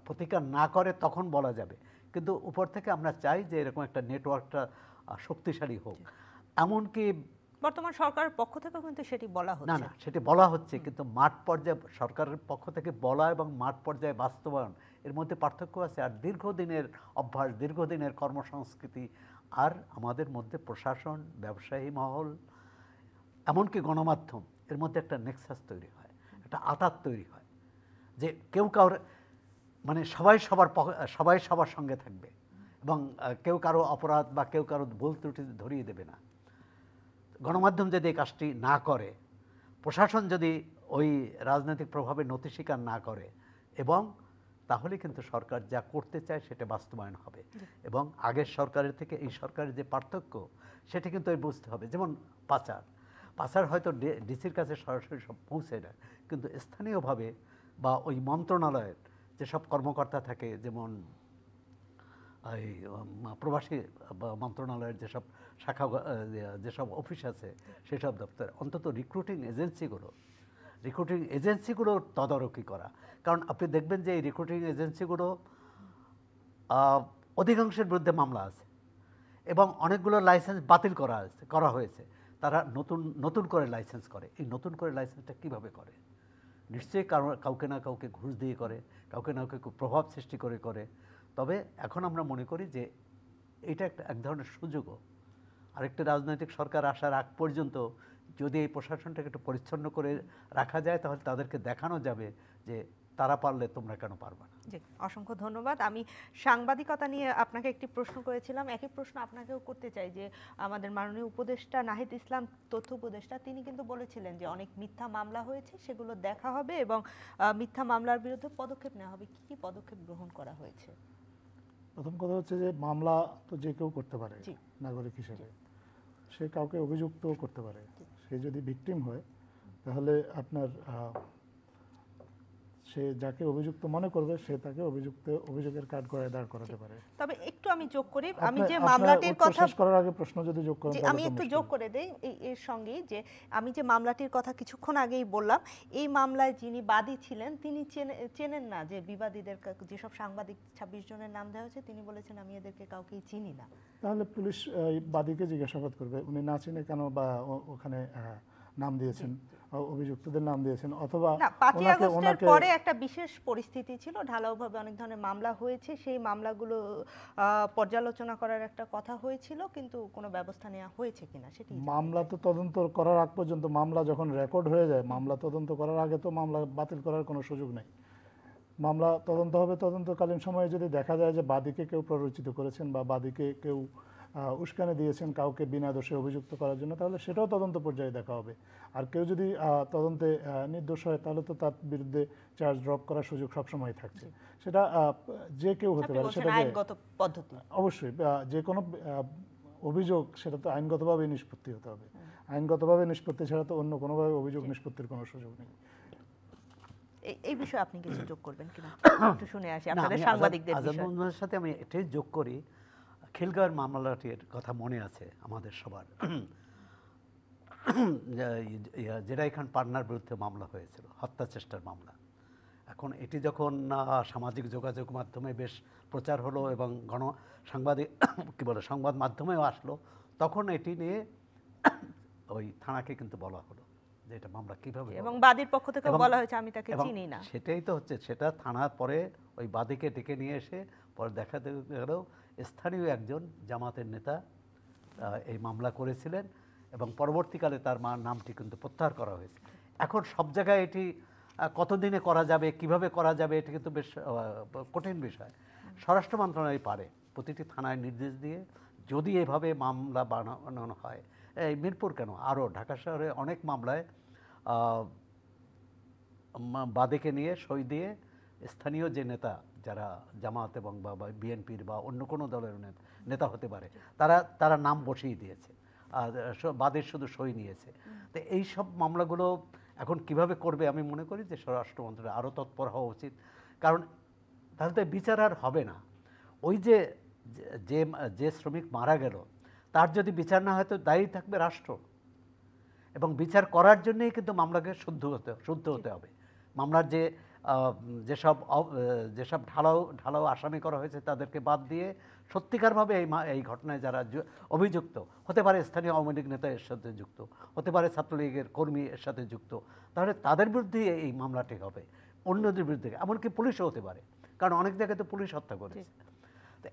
প্রতিকার না করে তখন বলা যাবে, কিন্তু উপর থেকে আমরা চাই যে এরকম একটা নেটওয়ার্কটা শক্তিশালী হোক। এমনকি বর্তমান সরকারের পক্ষ থেকেও কিন্তু সেটি বলা হচ্ছে। না, সেটি বলা হচ্ছে, কিন্তু মাঠ পর্যায়ে সরকারের পক্ষ থেকে বলা এবং মাঠ পর্যায়ে বাস্তবায়ন, এর মধ্যে পার্থক্য আছে। আর দীর্ঘদিনের অভ্যাস, দীর্ঘদিনের কর্মসংস্কৃতি, আর আমাদের মধ্যে প্রশাসন, ব্যবসায়ী মহল, এমনকি গণমাধ্যম, এর মধ্যে একটা নেক্সাস তৈরি হয়, একটা আঁতাত তৈরি হয়, যে কেউ কারোর মানে সবাই সবার সঙ্গে থাকবে, এবং কেউ কারো অপরাধ বা কেউ কারো ভুল ত্রুটি ধরিয়ে দেবে না। গণমাধ্যম যদি এই কাজটি না করে, প্রশাসন যদি ওই রাজনৈতিক প্রভাবে নতি স্বীকার না করে, এবং তাহলে কিন্তু সরকার যা করতে চায় সেটা বাস্তবায়ন হবে। এবং আগের সরকারের থেকে এই সরকারের যে পার্থক্য, সেটা কিন্তু বুঝতে হবে। যেমন পাচার হয়তো ডিসির কাছে সরাসরি সব পৌঁছে না, কিন্তু স্থানীয়ভাবে বা ওই মন্ত্রণালয়ের যেসব কর্মকর্তা থাকে, যেমন এই প্রবাসী মন্ত্রণালয়ের যেসব শাখা, যেসব অফিস আছে, সেসব দপ্তর, অন্তত রিক্রুটিং এজেন্সিগুলোর তদারকি করা। কারণ আপনি দেখবেন যে এই রিক্রুটিং এজেন্সিগুলো অধিকাংশের বিরুদ্ধে মামলা আছে, এবং অনেকগুলো লাইসেন্স বাতিল করা হয়েছে। তারা নতুন করে লাইসেন্স করে। এই নতুন করে লাইসেন্সটা কীভাবে করে? নিশ্চয়ই কাউকে না কাউকে ঘুষ দিয়ে করে, কাউকে না কাউকে প্রভাব সৃষ্টি করে। তবে এখন আমরা মনে করি যে এটা এক ধরনের সুযোগও। আরেকটি রাজনৈতিক সরকার আসার আগ পর্যন্ত যদি এই প্রশাসনটাকে একটু পরিচ্ছন্ন করে রাখা যায়, তাহলে তাদেরকে দেখানো যাবে যে তারা পারলে তোমরা কেন পারবে না। জি, অসংখ্য ধন্যবাদ। আমি সাংবাদিকতা নিয়ে আপনাকে একটি প্রশ্ন করেছিলাম, একই প্রশ্ন আপনাকেও করতে চাই, যে আমাদের মাননীয় উপদেষ্টা নাহিদ ইসলাম, তথ্য উপদেষ্টা, তিনি কিন্তু বলেছিলেন যে অনেক মিথ্যা মামলা হয়েছে, সেগুলো দেখা হবে এবং মিথ্যা মামলার বিরুদ্ধে পদক্ষেপ নেওয়া হবে। কি পদক্ষেপ গ্রহণ করা হয়েছে? প্রথম কথা হচ্ছে যে মামলা তো যে কেউ করতে পারে নাগরিক হিসেবে, সে কাউকে অভিযুক্তও করতে পারে। সে যদি ভিকটিম হয়, তাহলে আপনার সে যাকে অভিযুক্ত মনে করবে সে তাকে অভিযোগের কাঠ গড়ায় দাঁড় করাতে পারে। তবে একটু আমি যোগ করি, আমি যে আপনার মামলাটির উত্তর কথা শেষ করার আগে প্রশ্ন যদি যোগ করেন যে তাহলে আমি তো একটু মুশকিল। যোগ করে দেই এর সঙ্গে, যে আমি যে মামলাটির কথা কিছুক্ষণ আগেই বললাম, এই মামলায় যিনি বাদী ছিলেন তিনি চেনেন না যে বিবাদীদের যেসব সাংবাদিক 26 জনের নাম দেওয়া হয়েছে, তিনি বলেছেন আমি এদেরকে কাউকেই চিনি না। তাহলে পুলিশ এই বাদীকে জিজ্ঞাসাবাদ করবে উনি না চিনে কেন বা ওখানে নাম দিয়েছেন, অভিযুক্তদের নাম দিয়েছেন, অথবা না 5ই ওনাকে আগস্টের পরে একটা বিশেষ পরিস্থিতি ছিল, ঢালাওভাবে অনেক ধরনের মামলা হয়েছে, সেই মামলাগুলো পর্যালোচনা করার একটা কথা হয়েছিল, কিন্তু কোনো ব্যবস্থা নেওয়া হয়েছে কিনা সেটি মামলা তো তদন্ত করার আগ পর্যন্ত, মামলা যখন রেকর্ড হয়ে যায়, মামলা তদন্ত করার আগে তো মামলা বাতিল করার কোনো সুযোগ নেই। মামলা তদন্ত হবে, তদন্তকালীন সময়ে যদি দেখা যায় যে বাদীকে কেউ প্ররোচিত করেছেন বা বাদীকে কেউ উস্কানি দিয়েছেন কাউকে বিনা দোষে অভিযুক্ত করার জন্য, তাহলে সেটাও তদন্ত পর্যায়ে দেখা হবে। আর কেউ যদি তদন্তে নির্দোষ হয় তাহলে তো তার বিরুদ্ধে চার্জ ড্রপ করার সুযোগ সবসময় থাকছে। সেটা যে কেউ হতে পারে, সেটা আইনগত পদ্ধতি অবশ্যই যে কোনো অভিযোগ সেটা তো আইনগতভাবে নিষ্পত্তি হতে হবে। আইনগতভাবে নিষ্পত্তি ছাড়া তো অন্য কোনোভাবে অভিযোগ নিষ্পত্তির কোনো সুযোগ নেই। এই বিষয়ে আপনি কিছু যোগ করবেন কিনা একটু শুনে আসি আপনাদের আমি সাংবাদিকদের আজাদ বিষয়ে। মোহাম্মদের সাথে আমি এটাই যোগ করি, খিলগাঁওয়ের মামলাটির কথা মনে আছে আমাদের সবার। জেরাই খান পান্নার বিরুদ্ধে মামলা হয়েছিল, হত্যা চেষ্টার মামলা। এখন এটি যখন সামাজিক যোগাযোগ মাধ্যমে বেশ প্রচার হলো এবং সাংবাদিক কী বলে সংবাদ মাধ্যমেও আসলো, তখন এটি নিয়ে ওই থানাকে কিন্তু বলা হলো যে এটা মামলা কীভাবে, এবং বাদীর পক্ষ থেকে বলা হয়েছে আমি তাকে চিনি না। সেটাই তো হচ্ছে, সেটা থানার পরে ওই বাদীকে ডেকে নিয়ে এসে পরে দেখা গেল স্থানীয় একজন জামাতের নেতা এই মামলা করেছিলেন এবং পরবর্তীকালে তার নামটি কিন্তু প্রত্যাহার করা হয়েছে। এখন সব জায়গায় এটি কতদিনে করা যাবে, কিভাবে করা যাবে, এটি কিন্তু বেশ কঠিন বিষয়। স্বরাষ্ট্র মন্ত্রণালয় পারে প্রতিটি থানায় নির্দেশ দিয়ে যদি এভাবে মামলা বানানো হয়, এই মিরপুর কেন, আরও ঢাকা শহরে অনেক মামলায় বাদীকে নিয়ে সই দিয়ে স্থানীয় যে নেতা, যারা জামাত এবং বা বিএনপির বা অন্য কোনো দলের নেতা হতে পারে, তারা নাম বসিয়ে দিয়েছে, বাদীর শুধু সই নিয়েছে। তো এই সব মামলাগুলো এখন কিভাবে করবে, আমি মনে করি যে স্বরাষ্ট্র মন্ত্রণালয় আরও তৎপর হওয়া উচিত। কারণ তাহলে তো বিচার আর হবে না। ওই যে শ্রমিক মারা গেল তার যদি বিচার না হয় তো দায়ী থাকবে রাষ্ট্র, এবং বিচার করার জন্যই কিন্তু মামলাকে শুদ্ধ হতে হবে। মামলার যেসব ঢালাও আসামি করা হয়েছে তাদেরকে বাদ দিয়ে সত্যিকারভাবে এই ঘটনায় যারা অভিযুক্ত, হতে পারে স্থানীয় আওয়ামী লীগ নেতা এর সাথে যুক্ত, হতে পারে ছাত্রলীগের কর্মী এর সাথে যুক্ত, তাহলে তাদের বিরুদ্ধে এই মামলাটি হবে, অন্যদের বিরুদ্ধে, এমনকি পুলিশও হতে পারে, কারণ অনেক জায়গায় তো পুলিশ হত্যা করেছে। তো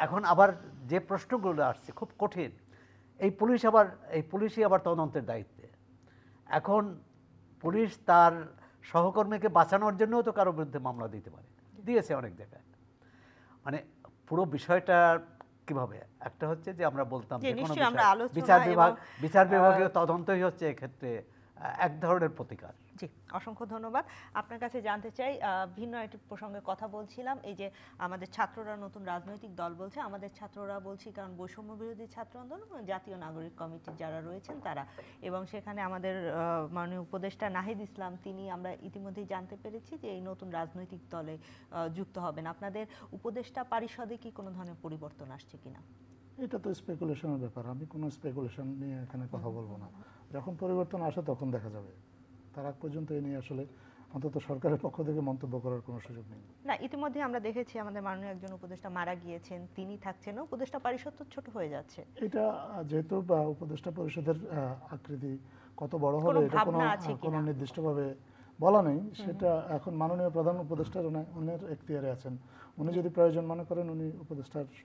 এখন আবার যে প্রশ্নগুলো আসছে খুব কঠিন, এই পুলিশই আবার তদন্তের দায়িত্বে। এখন পুলিশ তার সহকর্মীকে বাঁচানোর জন্যও তো কারো বিরুদ্ধে মামলা দিয়েছে অনেক জায়গায়। মানে পুরো বিষয়টা কিভাবে, একটা হচ্ছে যে আমরা বলতাম যে কোনো বিচার বিভাগীয় তদন্তই হচ্ছে এক্ষেত্রে এক ধরনের প্রতিকার। জি, অসংখ্য ধন্যবাদ। আপনার কাছে জানতে চাই, ভিন্ন একটি প্রসঙ্গে কথা বলছিলাম, এই যে আমাদের ছাত্ররা নতুন রাজনৈতিক দল বলছে, আমাদের ছাত্ররা বলছি কারণ বৈষম্য বিরোধী ছাত্র আন্দোলন এবং জাতীয় নাগরিক কমিটির যারা রয়েছেন তারা, এবং সেখানে আমাদের মাননীয় উপদেষ্টা নাহিদ ইসলাম, তিনি আমরা ইতিমধ্যেই জানতে পেরেছি যে এই নতুন রাজনৈতিক দলে যুক্ত হবেন। আপনাদের উপদেষ্টা পরিষদে কি কোনো ধরনের পরিবর্তন আসছে কিনা? এটা তো স্পেকুলেশনের ব্যাপার, আমি কোনো স্পেকুলেশন নিয়ে এখানে কথা বলবো না। যখন পরিবর্তন আসে তখন দেখা যাবে, তার আগ পর্যন্ত এ নিয়ে আসলে অন্তত সরকারের পক্ষ থেকে মন্তব্য করার কোনো সুযোগ নেই। না, ইতিমধ্যে আমরা দেখেছি আমাদের মাননীয় একজন উপদেষ্টা মারা গিয়েছেন, তিনি থাকছেন না, উপদেষ্টা পরিষদ তো ছোট হয়ে যাচ্ছে। এটা যেহেতু উপদেষ্টা পরিষদের আকৃতি কত বড় হবে এটা কোনো নির্দিষ্টভাবে বলা নেই, সেটা এখন মাননীয় প্রধান উপদেষ্টার উনার এখতিয়ারে আছেন। উনি যদি প্রয়োজন মনে করেন উনি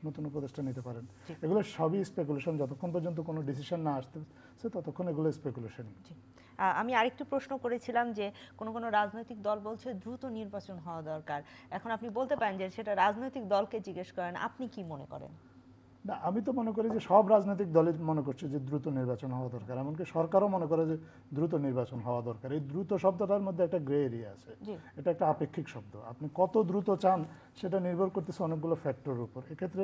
নতুন উপদেষ্টা নিতে পারেন। এগুলো সবই স্পেকুলেশন, যতক্ষণ পর্যন্ত কোনো ডিসিশন না আসতেছে ততক্ষণ এগুলো স্পেকুলেশন। আমি আরেকটু প্রশ্ন করেছিলাম যে কোনো রাজনৈতিক দল বলছে দ্রুত নির্বাচন হওয়া দরকার, এখন আপনি বলতে পারেন যে সেটা রাজনৈতিক দলকে জিজ্ঞেস করেন, আপনি কি মনে করেন? না, আমি তো মনে করি যে সব রাজনৈতিক দলই মনে করছে যে দ্রুত নির্বাচন হওয়া দরকার, এমনকি সরকারও মনে করে যে দ্রুত নির্বাচন হওয়া দরকার। এই দ্রুত শব্দটার মধ্যে একটা গ্রে এরিয়া আছে, এটা একটা আপেক্ষিক শব্দ। আপনি কত দ্রুত চান সেটা নির্ভর করতেছে অনেকগুলো ফ্যাক্টরের উপর। এক্ষেত্রে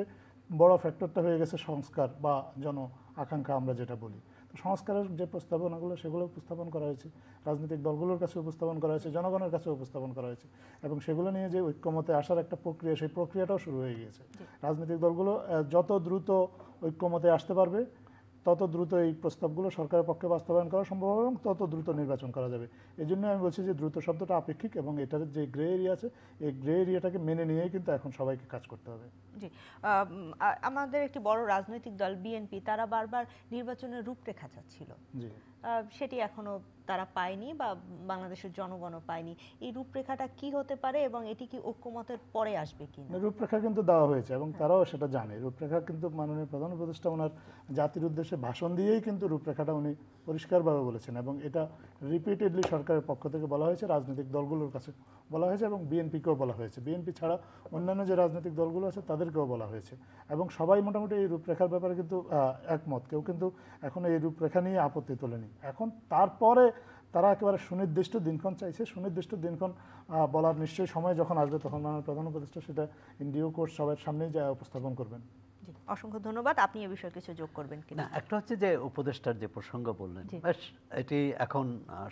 বড় ফ্যাক্টরটা হয়ে গেছে সংস্কার বা জন আকাঙ্ক্ষা আমরা যেটা বলি। তো সংস্কারের যে প্রস্তাবনাগুলো সেগুলো উপস্থাপন করা হয়েছে, রাজনৈতিক দলগুলোর কাছে উপস্থাপন করা হয়েছে, জনগণের কাছে উপস্থাপন করা হয়েছে, এবং সেগুলো নিয়ে যে ঐক্যমতে আসার একটা প্রক্রিয়া, সেই প্রক্রিয়াটাও শুরু হয়ে গিয়েছে। রাজনৈতিক দলগুলো যত দ্রুত ঐক্যমতে আসতে পারবে তত দ্রুত এই প্রস্তাবগুলো সরকারের পক্ষে বাস্তবায়ন করা সম্ভব হবে এবং তত দ্রুত নির্বাচন করা যাবে। এই জন্য আমি বলছি যে দ্রুত শব্দটা আপেক্ষিক, এবং এটার যে গ্রে এরিয়া আছে এই গ্রে এরিয়াটাকে মেনে নিয়েই কিন্তু এখন সবাইকে কাজ করতে হবে। জি, আমাদের একটি বড় রাজনৈতিক দল বিএনপি, তারা বারবার নির্বাচনের রূপরেখা চাচ্ছিল, জি, সেটি এখনো তারা পায়নি বা বাংলাদেশের জনগণও পায়নি। এই রূপরেখাটা কি হতে পারে এবং এটি কি ঐক্যমতের পরে আসবে কিনা? রূপরেখা কিন্তু দেওয়া হয়েছে এবং তারাও সেটা জানে। রূপরেখা কিন্তু মাননীয় প্রধান উপদেষ্টা ওনার জাতির উদ্দেশ্যে ভাষণ দিয়েই কিন্তু রূপরেখাটা উনি পরিষ্কারভাবে বলেছেন, এবং এটা রিপিটেডলি সরকারের পক্ষ থেকে বলা হয়েছে, রাজনৈতিক দলগুলোর কাছে বলা হয়েছে এবং বিএনপিকেও বলা হয়েছে। বিএনপি ছাড়া অন্যান্য যে রাজনৈতিক দলগুলো আছে তাদেরকেও বলা হয়েছে, এবং সবাই মোটামুটি এই রূপরেখার ব্যাপারে কিন্তু একমত। কেউ কিন্তু এখন এই রূপরেখা নিয়ে আপত্তি তোলেনি। এখন তারপরে তারা একেবারে সুনির্দিষ্ট দিনক্ষণ চাইছে। সুনির্দিষ্ট দিনক্ষণ বলার নিশ্চয়ই সময় যখন আসবে তখন মাননীয় প্রধান উপদেষ্টা সেটা ইন ডিউ কোর্স সবার সামনেই যা উপস্থাপন করবেন। জি, অসংখ্য ধন্যবাদ। আপনি এ বিষয়ে কিছু যোগ করবেন কিনা? না, একটা হচ্ছে যে উপদেষ্টার যে প্রসঙ্গ বললেন, জি। বেশ এটি এখন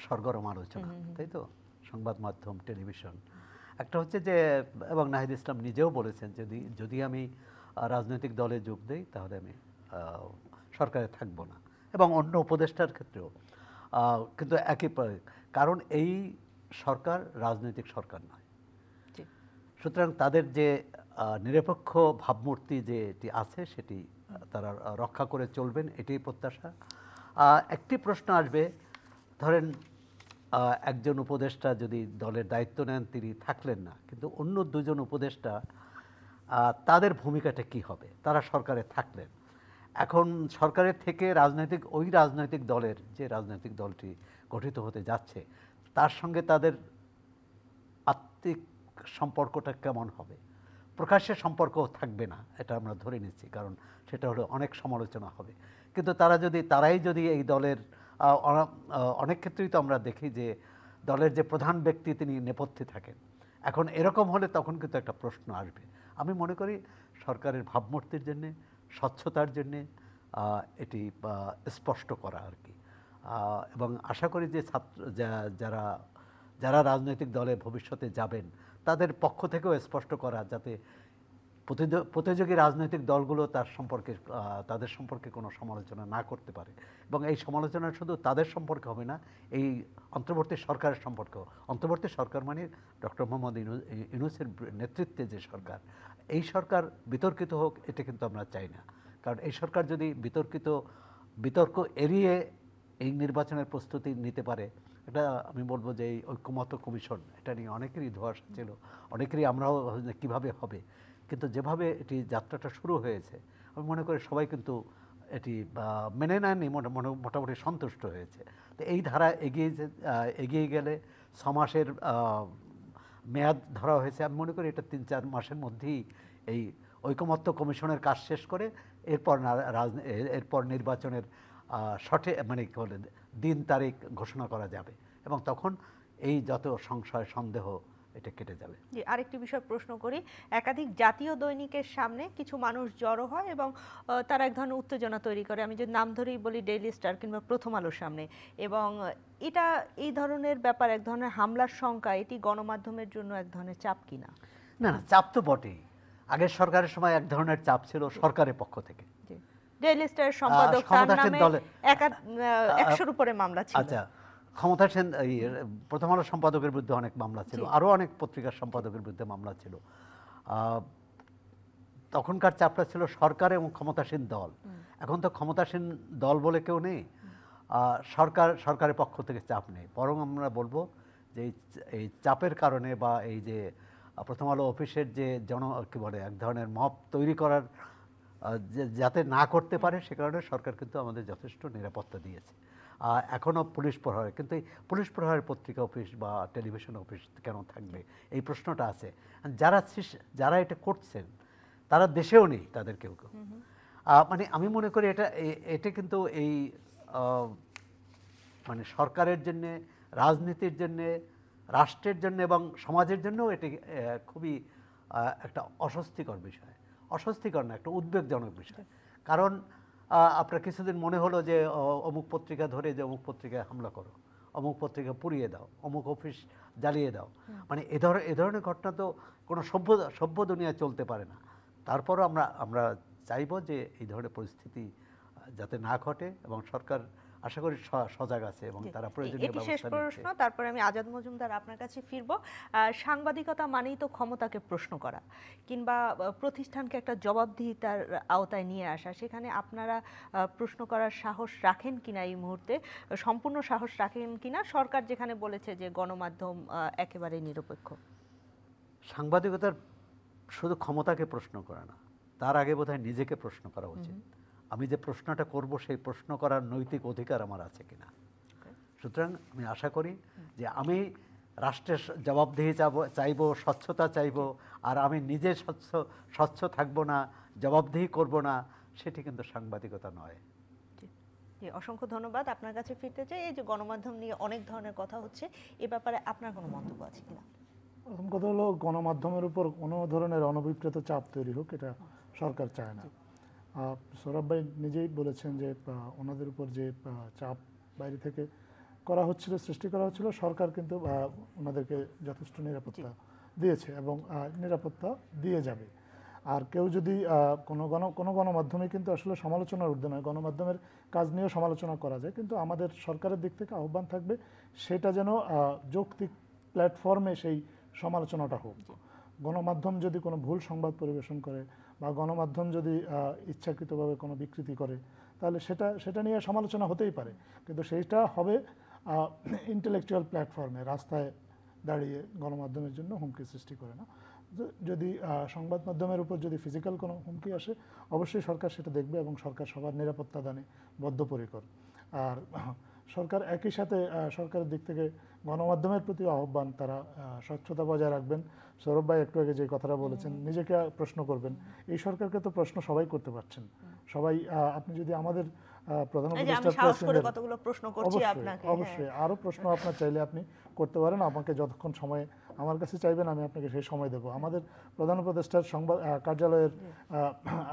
সরগরম আলোচনা, তাই তো, সংবাদ মাধ্যম, টেলিভিশন। একটা হচ্ছে যে, এবং নাহিদ ইসলাম নিজেও বলেছেন, যদি আমি রাজনৈতিক দলে যোগ দেই তাহলে আমি সরকারে থাকবো না, এবং অন্য উপদেষ্টার ক্ষেত্রেও কিন্তু একই কারণ এই সরকার রাজনৈতিক সরকার নয়। জি। সুতরাং তাদের যে নিরপেক্ষ ভাবমূর্তি যেটি আছে সেটি তারা রক্ষা করে চলবেন, এটাই প্রত্যাশা। একটি প্রশ্ন আসবে, ধরেন একজন উপদেষ্টা যদি দলের দায়িত্ব নেন, তিনি থাকলেন না, কিন্তু অন্য দুজন উপদেষ্টা, তাদের ভূমিকাটা কি হবে? তারা সরকারে থাকলেন, এখন সরকারের থেকে ওই রাজনৈতিক দলের, যে রাজনৈতিক দলটি গঠিত হতে যাচ্ছে, তার সঙ্গে তাদের আত্মিক সম্পর্কটা কেমন হবে? প্রকাশ্যে সম্পর্ক থাকবে না, এটা আমরা ধরে নিচ্ছি, কারণ সেটা হলো অনেক সমালোচনা হবে। কিন্তু তারাই যদি এই দলের অনেক ক্ষেত্রেই তো আমরা দেখি যে দলের যে প্রধান ব্যক্তি তিনি নেপথ্যে থাকেন। এখন এরকম হলে তখন কিন্তু একটা প্রশ্ন আসবে। আমি মনে করি সরকারের ভাবমূর্তির জন্যে, স্বচ্ছতার জন্যে এটি স্পষ্ট করা আর কি, এবং আশা করি যে যারা রাজনৈতিক দলে ভবিষ্যতে যাবেন তাদের পক্ষ থেকেও স্পষ্ট করা, যাতে প্রতিযোগী রাজনৈতিক দলগুলো তাদের সম্পর্কে কোনো সমালোচনা না করতে পারে। এবং এই সমালোচনা শুধু তাদের সম্পর্কে হবে না, এই অন্তর্বর্তী সরকারের সম্পর্কেও। অন্তর্বর্তী সরকার মানে ডক্টর মোহাম্মদ ইউনূসের নেতৃত্বে যে সরকার, এই সরকার বিতর্কিত হোক, এটা কিন্তু আমরা চাই না। কারণ এই সরকার যদি বিতর্ক এড়িয়ে এই নির্বাচনের প্রস্তুতি নিতে পারে, এটা আমি বলবো যে এই ঐক্যমত্য কমিশন, এটা নিয়ে অনেকেরই ধোঁয়াশা ছিল, অনেকেরই আমরাও কিভাবে হবে, কিন্তু যেভাবে এটি যাত্রাটা শুরু হয়েছে, আমি মনে করি সবাই কিন্তু এটি মেনে নেয়নি, মোটামুটি সন্তুষ্ট হয়েছে। তো এই ধারা এগিয়ে গেলে 6 মাসের মেয়াদ ধরা হয়েছে, আমি মনে করি এটা 3-4 মাসের মধ্যেই এই ঐকমত্য কমিশনের কাজ শেষ করে এরপর নির্বাচনের সঠিক মানে কি বলে দিন তারিখ ঘোষণা করা যাবে, এবং তখন এই যত সংশয় সন্দেহ এটা কেটে যাবে। জি, আরেকটি বিষয় প্রশ্ন করি। একাধিক জাতীয় দৈনিকের সামনে কিছু মানুষ জড়ো হয় এবং তারা এক ধরনের উত্তেজনা তৈরি করে। আমি যদি নাম ধরেই বলি, ডেইলি স্টার কিংবা প্রথম আলোর সামনে, এবং এই ধরনের ব্যাপার, এক ধরনের হামলার শঙ্কা, এটি গণমাধ্যমের জন্য এক ধরনের চাপ কিনা? না, চাপ তো বটেই। আগের সরকারের সময় এক ধরনের চাপ ছিল সরকারের পক্ষ থেকে। ডেইলি স্টার সম্পাদক, তার নামে 100-র উপরে মামলা ছিল। আচ্ছা, ক্ষমতাসীন প্রথম আলো সম্পাদকের বিরুদ্ধে অনেক মামলা ছিল, আরও অনেক পত্রিকার সম্পাদকের বিরুদ্ধে মামলা ছিল। তখনকার চাপটা ছিল সরকার এবং ক্ষমতাসীন দল। এখন তো ক্ষমতাসীন দল বলে কেউ নেই, সরকারের পক্ষ থেকে চাপ নেই, বরং আমরা বলবো যে এই চাপের কারণে, বা এই যে প্রথম আলো অফিসের যে কি বলে এক ধরনের মব তৈরি করার যাতে না করতে পারে, সে কারণে সরকার কিন্তু আমাদের যথেষ্ট নিরাপত্তা দিয়েছে। এখনও পুলিশ প্রহরে, কিন্তু এই পুলিশ প্রহরের পত্রিকা অফিস বা টেলিভিশন অফিস কেন থাকবে, এই প্রশ্নটা আছে। যারা এটা করছেন তারা দেশেও নেই, তাদের কেউ মানে আমি মনে করি এটা কিন্তু এই মানে সরকারের জন্যে, রাজনীতির জন্যে, রাষ্ট্রের জন্য এবং সমাজের জন্যও এটি খুবই একটা অস্বস্তিকর বিষয়। অস্বস্তিকর না, একটা উদ্বেগজনক বিষয়। কারণ আপনার কিছুদিন মনে হলো যে অমুক পত্রিকা ধরে যে অমুক পত্রিকায় হামলা করো, অমুক পত্রিকা পুড়িয়ে দাও, অমুক অফিস জ্বালিয়ে দাও, মানে এ ধরনের ঘটনা তো কোনো সভ্য দুনিয়ায় চলতে পারে না। তারপরও আমরা চাইব যে এই ধরনের পরিস্থিতি যাতে না ঘটে, এবং সরকার আশা করি সজাগ আছে এবং তারা প্রয়োজনীয় এটি শেষ ব্যবস্থা প্রশ্ন, নিচ্ছে। তারপরে আমি আজাদ মজুমদার আপনার কাছে ফিরবো। সাংবাদিকতা মানেই তো ক্ষমতাকে প্রশ্ন করা কিংবা প্রতিষ্ঠানকে একটা জবাবদিহিতার আওতায় নিয়ে আসা। সেখানে আপনারা প্রশ্ন করার সাহস রাখেন কিনা এই মুহূর্তে, সম্পূর্ণ সাহস রাখেন কিনা? সরকার যেখানে বলেছে যে গণমাধ্যম একেবারে নিরপেক্ষ। সাংবাদিকতার শুধু ক্ষমতাকে প্রশ্ন করা না, তার আগে বোধহয় নিজেকে প্রশ্ন করা উচিত। আমি যে প্রশ্নটা করব সেই প্রশ্ন করার নৈতিক অধিকার আমার আছে কিনা। সুতরাং আমি আশা করি যে আমি রাষ্ট্রের জবাবদিহি চাইব, স্বচ্ছতা চাইব, আর আমি নিজে স্বচ্ছ থাকবো না, জবাবদিহি করব না, সেটি কিন্তু সাংবাদিকতা নয়। জি, অসংখ্য ধন্যবাদ। আপনার কাছে ফিরতে চাই, এই যে গণমাধ্যম নিয়ে অনেক ধরনের কথা হচ্ছে, এ ব্যাপারে আপনার কোনো মন্তব্য আছে কিনা? প্রথম কথা হলো, গণমাধ্যমের উপর কোনো ধরনের অনভিপ্রেত চাপ তৈরি হোক এটা সরকার চায় না। সৌরভ ভাই নিজেই বলেছেন যে ওনাদের উপর যে চাপ বাইরে থেকে করা হচ্ছিল, সৃষ্টি করা হচ্ছিল, সরকার কিন্তু ওনাদেরকে যথেষ্ট নিরাপত্তা দিয়েছে এবং নিরাপত্তা দিয়ে যাবে। আর কেউ যদি কোনো গণমাধ্যমে কিন্তু আসলে সমালোচনার ঊর্ধ্বে নয়, গণমাধ্যমের কাজ নিয়েও সমালোচনা করা যায়, কিন্তু আমাদের সরকারের দিক থেকে আহ্বান থাকবে সেটা যেন যৌক্তিক প্ল্যাটফর্মে সেই সমালোচনাটা হোক। গণমাধ্যম যদি কোনো ভুল সংবাদ পরিবেশন করে বা গণমাধ্যম যদি ইচ্ছাকৃতভাবে কোনো বিকৃতি করে, তাহলে সেটা নিয়ে সমালোচনা হতেই পারে, কিন্তু সেইটা হবে ইন্টেলেকচুয়াল প্ল্যাটফর্মে, রাস্তায় দাঁড়িয়ে গণমাধ্যমের জন্য হুমকি সৃষ্টি করে না। যদি সংবাদ মাধ্যমের উপর যদি ফিজিক্যাল কোনো হুমকি আসে, অবশ্যই সরকার সেটা দেখবে এবং সরকার সবার নিরাপত্তা দানে বদ্ধপরিকর। আর সরকার একই সাথে সরকারের দিক থেকে গণমাধ্যমের প্রতি আহ্বান, তারা স্বচ্ছতা বজায় রাখবেন। সৌরভ ভাই একটু আগে যে কথাটা বলেছেন, নিজেকে প্রশ্ন করবেন। এই সরকারকে তো প্রশ্ন সবাই করতে পারছেন, সবাই। আপনি যদি আমাদের প্রধান অবশ্যই আরও প্রশ্ন আপনার চাইলে আপনি করতে পারেন, আমাকে যতক্ষণ সময় আমার কাছে চাইবেন আমি আপনাকে সেই সময় দেবো। আমাদের প্রধান উপদেষ্টার সংবাদ কার্যালয়ের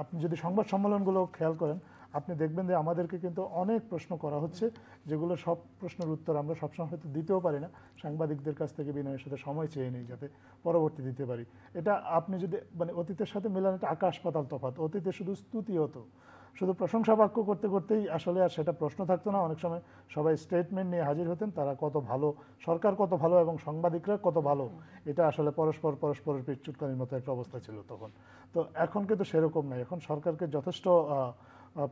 আপনি যদি সংবাদ সম্মেলনগুলো খেয়াল করেন, আপনি দেখবেন যে আমাদেরকে কিন্তু অনেক প্রশ্ন করা হচ্ছে, যেগুলো সব প্রশ্নের উত্তর আমরা সবসময় হয়তো দিতেও পারি না। সাংবাদিকদের কাছ থেকে বিনয়ের সাথে সময় চেয়ে নেই যাতে পরবর্তী দিতে পারি। এটা আপনি যদি মানে অতীতের সাথে মেলান, এটা আকাশ পাতাল তফাৎ। অতীতে শুধু স্তুতি হতো, শুধু প্রশংসা বাক্য করতে করতেই আসলে আর সেটা প্রশ্ন থাকতো না। অনেক সময় সবাই স্টেটমেন্ট নিয়ে হাজির হতেন, তারা কত ভালো, সরকার কত ভালো এবং সাংবাদিকরা কত ভালো, এটা আসলে পরস্পরের পিঠ চুটকানির মতো একটা অবস্থা ছিল তখন। তো এখন কিন্তু সেরকম নাই। এখন সরকারকে যথেষ্ট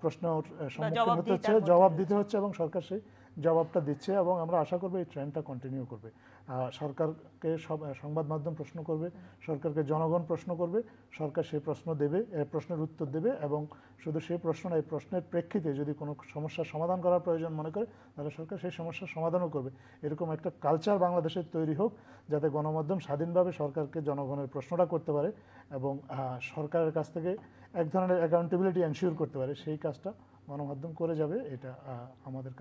প্রশ্নের সম্মুখীন হতে হচ্ছে, জবাব দিতে হচ্ছে এবং সরকার সেই জবাবটা দিচ্ছে এবং আমরা আশা করব এই ট্রেন্ডটা কন্টিনিউ করবে। সরকারকে সংবাদ মাধ্যম প্রশ্ন করবে, সরকারকে জনগণ প্রশ্ন করবে, সরকার সেই প্রশ্ন দেবে, প্রশ্নের উত্তর দেবে এবং শুধু সেই প্রশ্ন না, এই প্রশ্নের প্রেক্ষিতে যদি কোনো সমস্যার সমাধান করার প্রয়োজন মনে করে, তাহলে সরকার সেই সমস্যার সমাধানও করবে। এরকম একটা কালচার বাংলাদেশের তৈরি হোক, যাতে গণমাধ্যম স্বাধীনভাবে সরকারকে জনগণের প্রশ্নটা করতে পারে এবং সরকারের কাছ থেকে এক ধরনের অ্যাকাউন্টেবিলিটি এনশিওর করতে পারে। সেই কাজটা গণমাধ্যম করে যাবে, এটা আমাদের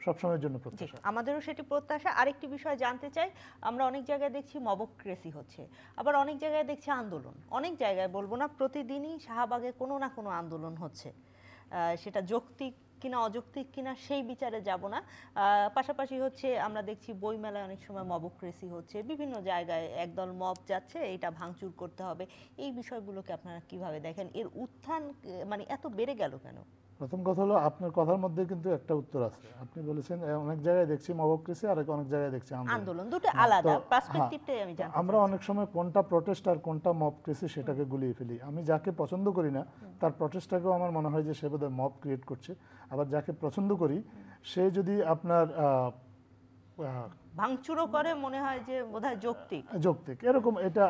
সবসময়ের জন্য প্রত্যাশা। আমাদেরও সেটি প্রত্যাশা। আরেকটি বিষয় জানতে চাই, আমরা অনেক জায়গায় দেখছি মবক্রেসি হচ্ছে, আবার অনেক জায়গায় দেখছি আন্দোলন। অনেক জায়গায় বলবো না, প্রতিদিনই শাহবাগে কোনো না কোনো আন্দোলন হচ্ছে। সেটা যৌক্তিক কিনা অযৌক্তিক কিনা সেই বিচারে যাব না। পাশাপাশি হচ্ছে আমরা দেখছি বইমেলায় অনেক সময় মবক্রেসি হচ্ছে, বিভিন্ন জায়গায় একদল মব যাচ্ছে, এটা ভাঙচুর করতে হবে। এই বিষয়গুলোকে আপনারা কিভাবে দেখেন? এর উত্থান মানে এত বেড়ে গেল কেন? প্রথম কথা হলো, আপনার কথার মধ্যে কিন্তু একটা উত্তর আছে। আপনি বলেছেন অনেক জায়গায় দেখছি মবক্রেসি, আর অনেক জায়গায় দেখছি আন্দোলন। দুটো আলাদা পার্সপেক্টিভটাই আমি জানতে চাই। আমরা অনেক সময় কোনটা প্রটেস্ট আর কোনটা মবক্রেসি সেটাকে গুলিয়ে ফেলি। আমি যাকে পছন্দ করি না তার প্রটেস্টটাকেও আমার মনে হয় যে সে বোধহয় মব ক্রিয়েট করছে। আবার যাকে পছন্দ করি সে যদি আপনার ভাঙচুরও করে, মনে হয় যে বোধহয় যৌক্তিক, এরকম। এটা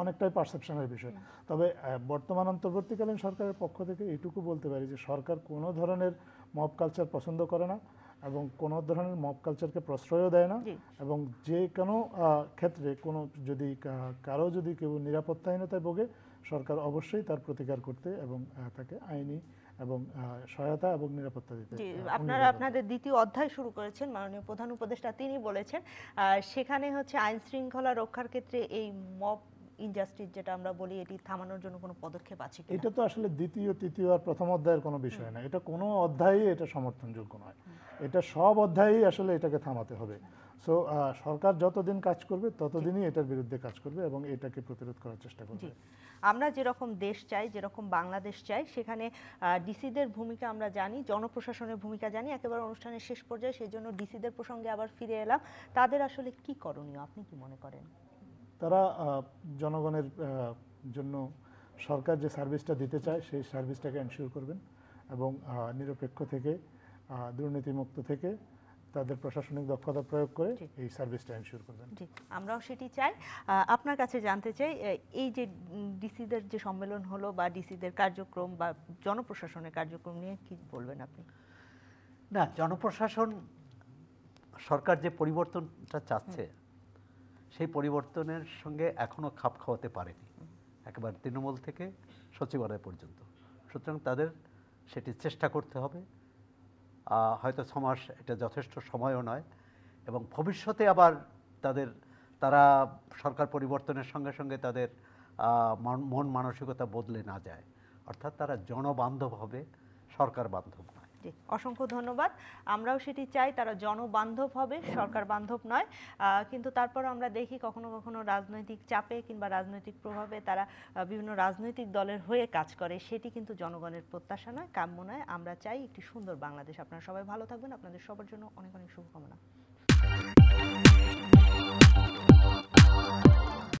অনেকটাই পারসেপশনের বিষয়। তবে বর্তমান অন্তর্বর্তীকালীন সরকারের পক্ষ থেকে এইটুকু বলতে পারি যে সরকার কোনো ধরনের মব কালচার পছন্দ করে না এবং কোনো ধরনের মব কালচারকে প্রশ্রয়ও দেয় না, এবং যে কোনো ক্ষেত্রে কোনো যদি কারো যদি কেউ নিরাপত্তাহীনতায় ভোগে, সরকার অবশ্যই তার প্রতিকার করতে এবং তাকে আইনি এবং সহায়তা এবং নিরাপত্তা দিতে। আপনারা আপনাদের দ্বিতীয় অধ্যায় শুরু করেছেন, মাননীয় প্রধান উপদেষ্টা তিনি বলেছেন সেখানে হচ্ছে আইন শৃঙ্খলা রক্ষার ক্ষেত্রে এই মব ইনজাস্টিস যেটা আমরা বলি এটি থামানোর জন্য কোনো পদক্ষেপ আছে কিনা? এটা তো আসলে দ্বিতীয় তৃতীয় আর প্রথম অধ্যায়ের কোনো বিষয় না, এটা কোনো অধ্যায়ই এটা সমর্থনযোগ্য নয়, এটা সব অধ্যায়েই আসলে এটাকে থামাতে হবে। সো সরকার যতদিন কাজ করবে ততদিনই এটার বিরুদ্ধে কাজ করবে এবং এটাকে প্রতিরোধ করার চেষ্টা করবে। জি, আমরা যেরকম দেশ চাই, যেরকম বাংলাদেশ চাই, সেখানে ডিসিদের ভূমিকা আমরা জানি, জনপ্রশাসনের ভূমিকা জানি। একেবারে অনুষ্ঠানের শেষ পর্যায়ে সেই জন্য ডিসিদের প্রসঙ্গে আবার ফিরে এলাম। তাদের আসলে কি করণীয় আপনি কি মনে করেন? তারা জনগণের জন্য সরকার যে সার্ভিসটা দিতে চায় সেই সার্ভিসটাকে এনশিওর করবেন এবং নিরপেক্ষ থেকে দুর্নীতিমুক্ত থেকে তাদের প্রশাসনিক দক্ষতা প্রয়োগ করে এই সার্ভিসটা এনশিওর করবেন। জি, আমরাও সেটি চাই। আপনার কাছে জানতে চাই, এই যে ডিসিদের যে সম্মেলন হলো বা ডিসিদের কার্যক্রম বা জনপ্রশাসনের কার্যক্রম নিয়ে কি বলবেন আপনি? না, জনপ্রশাসন সরকার যে পরিবর্তনটা চাচ্ছে সেই পরিবর্তনের সঙ্গে এখনো খাপ খাওয়াতে পারেনি, একেবারে তৃণমূল থেকে সচিবালয় পর্যন্ত। সুতরাং তাদের সেটি চেষ্টা করতে হবে। হয়তো 6 মাস এটা যথেষ্ট সময়ও নয়, এবং ভবিষ্যতে আবার তারা সরকার পরিবর্তনের সঙ্গে সঙ্গে তাদের মন মানসিকতা বদলে না যায়, অর্থাৎ তারা জনবান্ধব হবে, সরকার বান্ধব নয়। জি, অসংখ্য ধন্যবাদ। আমরাও সেটি চাই, তারা জনবান্ধব হবে, সরকার বান্ধব নয়। কিন্তু তারপর আমরা দেখি কখনো কখনো রাজনৈতিক চাপে কিংবা রাজনৈতিক প্রভাবে তারা বিভিন্ন রাজনৈতিক দলের হয়ে কাজ করে, সেটি কিন্তু জনগণের প্রত্যাশা নয়, কাম্য নয়। আমরা চাই একটি সুন্দর বাংলাদেশ। আপনারা সবাই ভালো থাকবেন, আপনাদের সবার জন্য অনেক অনেক শুভকামনা।